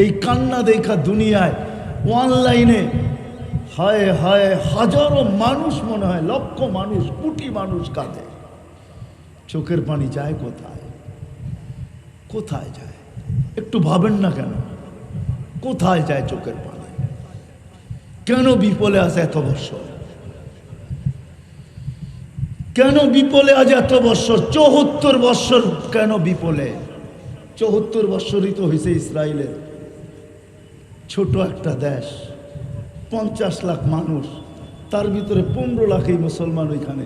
এই কান্না দেখা দুনিয়ায় অনলাইনে হায় হায় হাজারো মানুষ, মনে হয় লক্ষ মানুষ, কোটি মানুষ কাঁদে। চোখের পানি যায় কোথায়? কোথায় যায়? একটু ভাবেন না কেন? কোথায় যায় চোখের পানি? কেন বিপলে আছে এত বছর? কেন বিপলে আজ এত বছর? 74 বছর কেন বিপলে? 74 বছরই তো হয়েছে ইসরায়েলের, ছোট একটা দেশ, 50 লাখ মানুষ, তার ভিতরে 15 লাখই মুসলমান। ওইখানে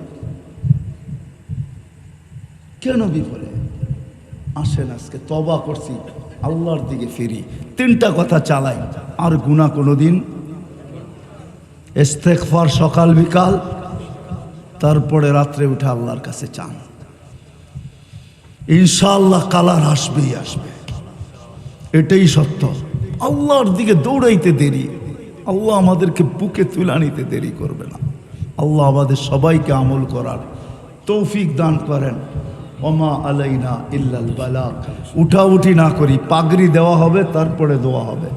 কেন বিপলে? আসেন আজকে তওবা করছি, আল্লাহর দিকে ফিরি, 3টা কথা চালাই, আর গুনাহ কোনোদিন। ইস্তেগফার সকাল বিকাল, তারপরে রাত্রে উঠে আল্লাহর কাছে চান। ইনশাআল্লাহ কালার আসবেই আসবে, এটাই সত্য। আল্লাহর দিকে দৌড়াইতে দেরি, আল্লাহ আমাদেরকে বুকে তুলে নিতে দেরি করবে না। আল্লাহ আমাদের সবাইকে আমল করার তৌফিক দান করেন। ওমা আলাইনা ইল্লাল বালাগ। উঠাউঠি না করি, পাগড়ি দেওয়া হবে, তারপরে দোয়া হবে।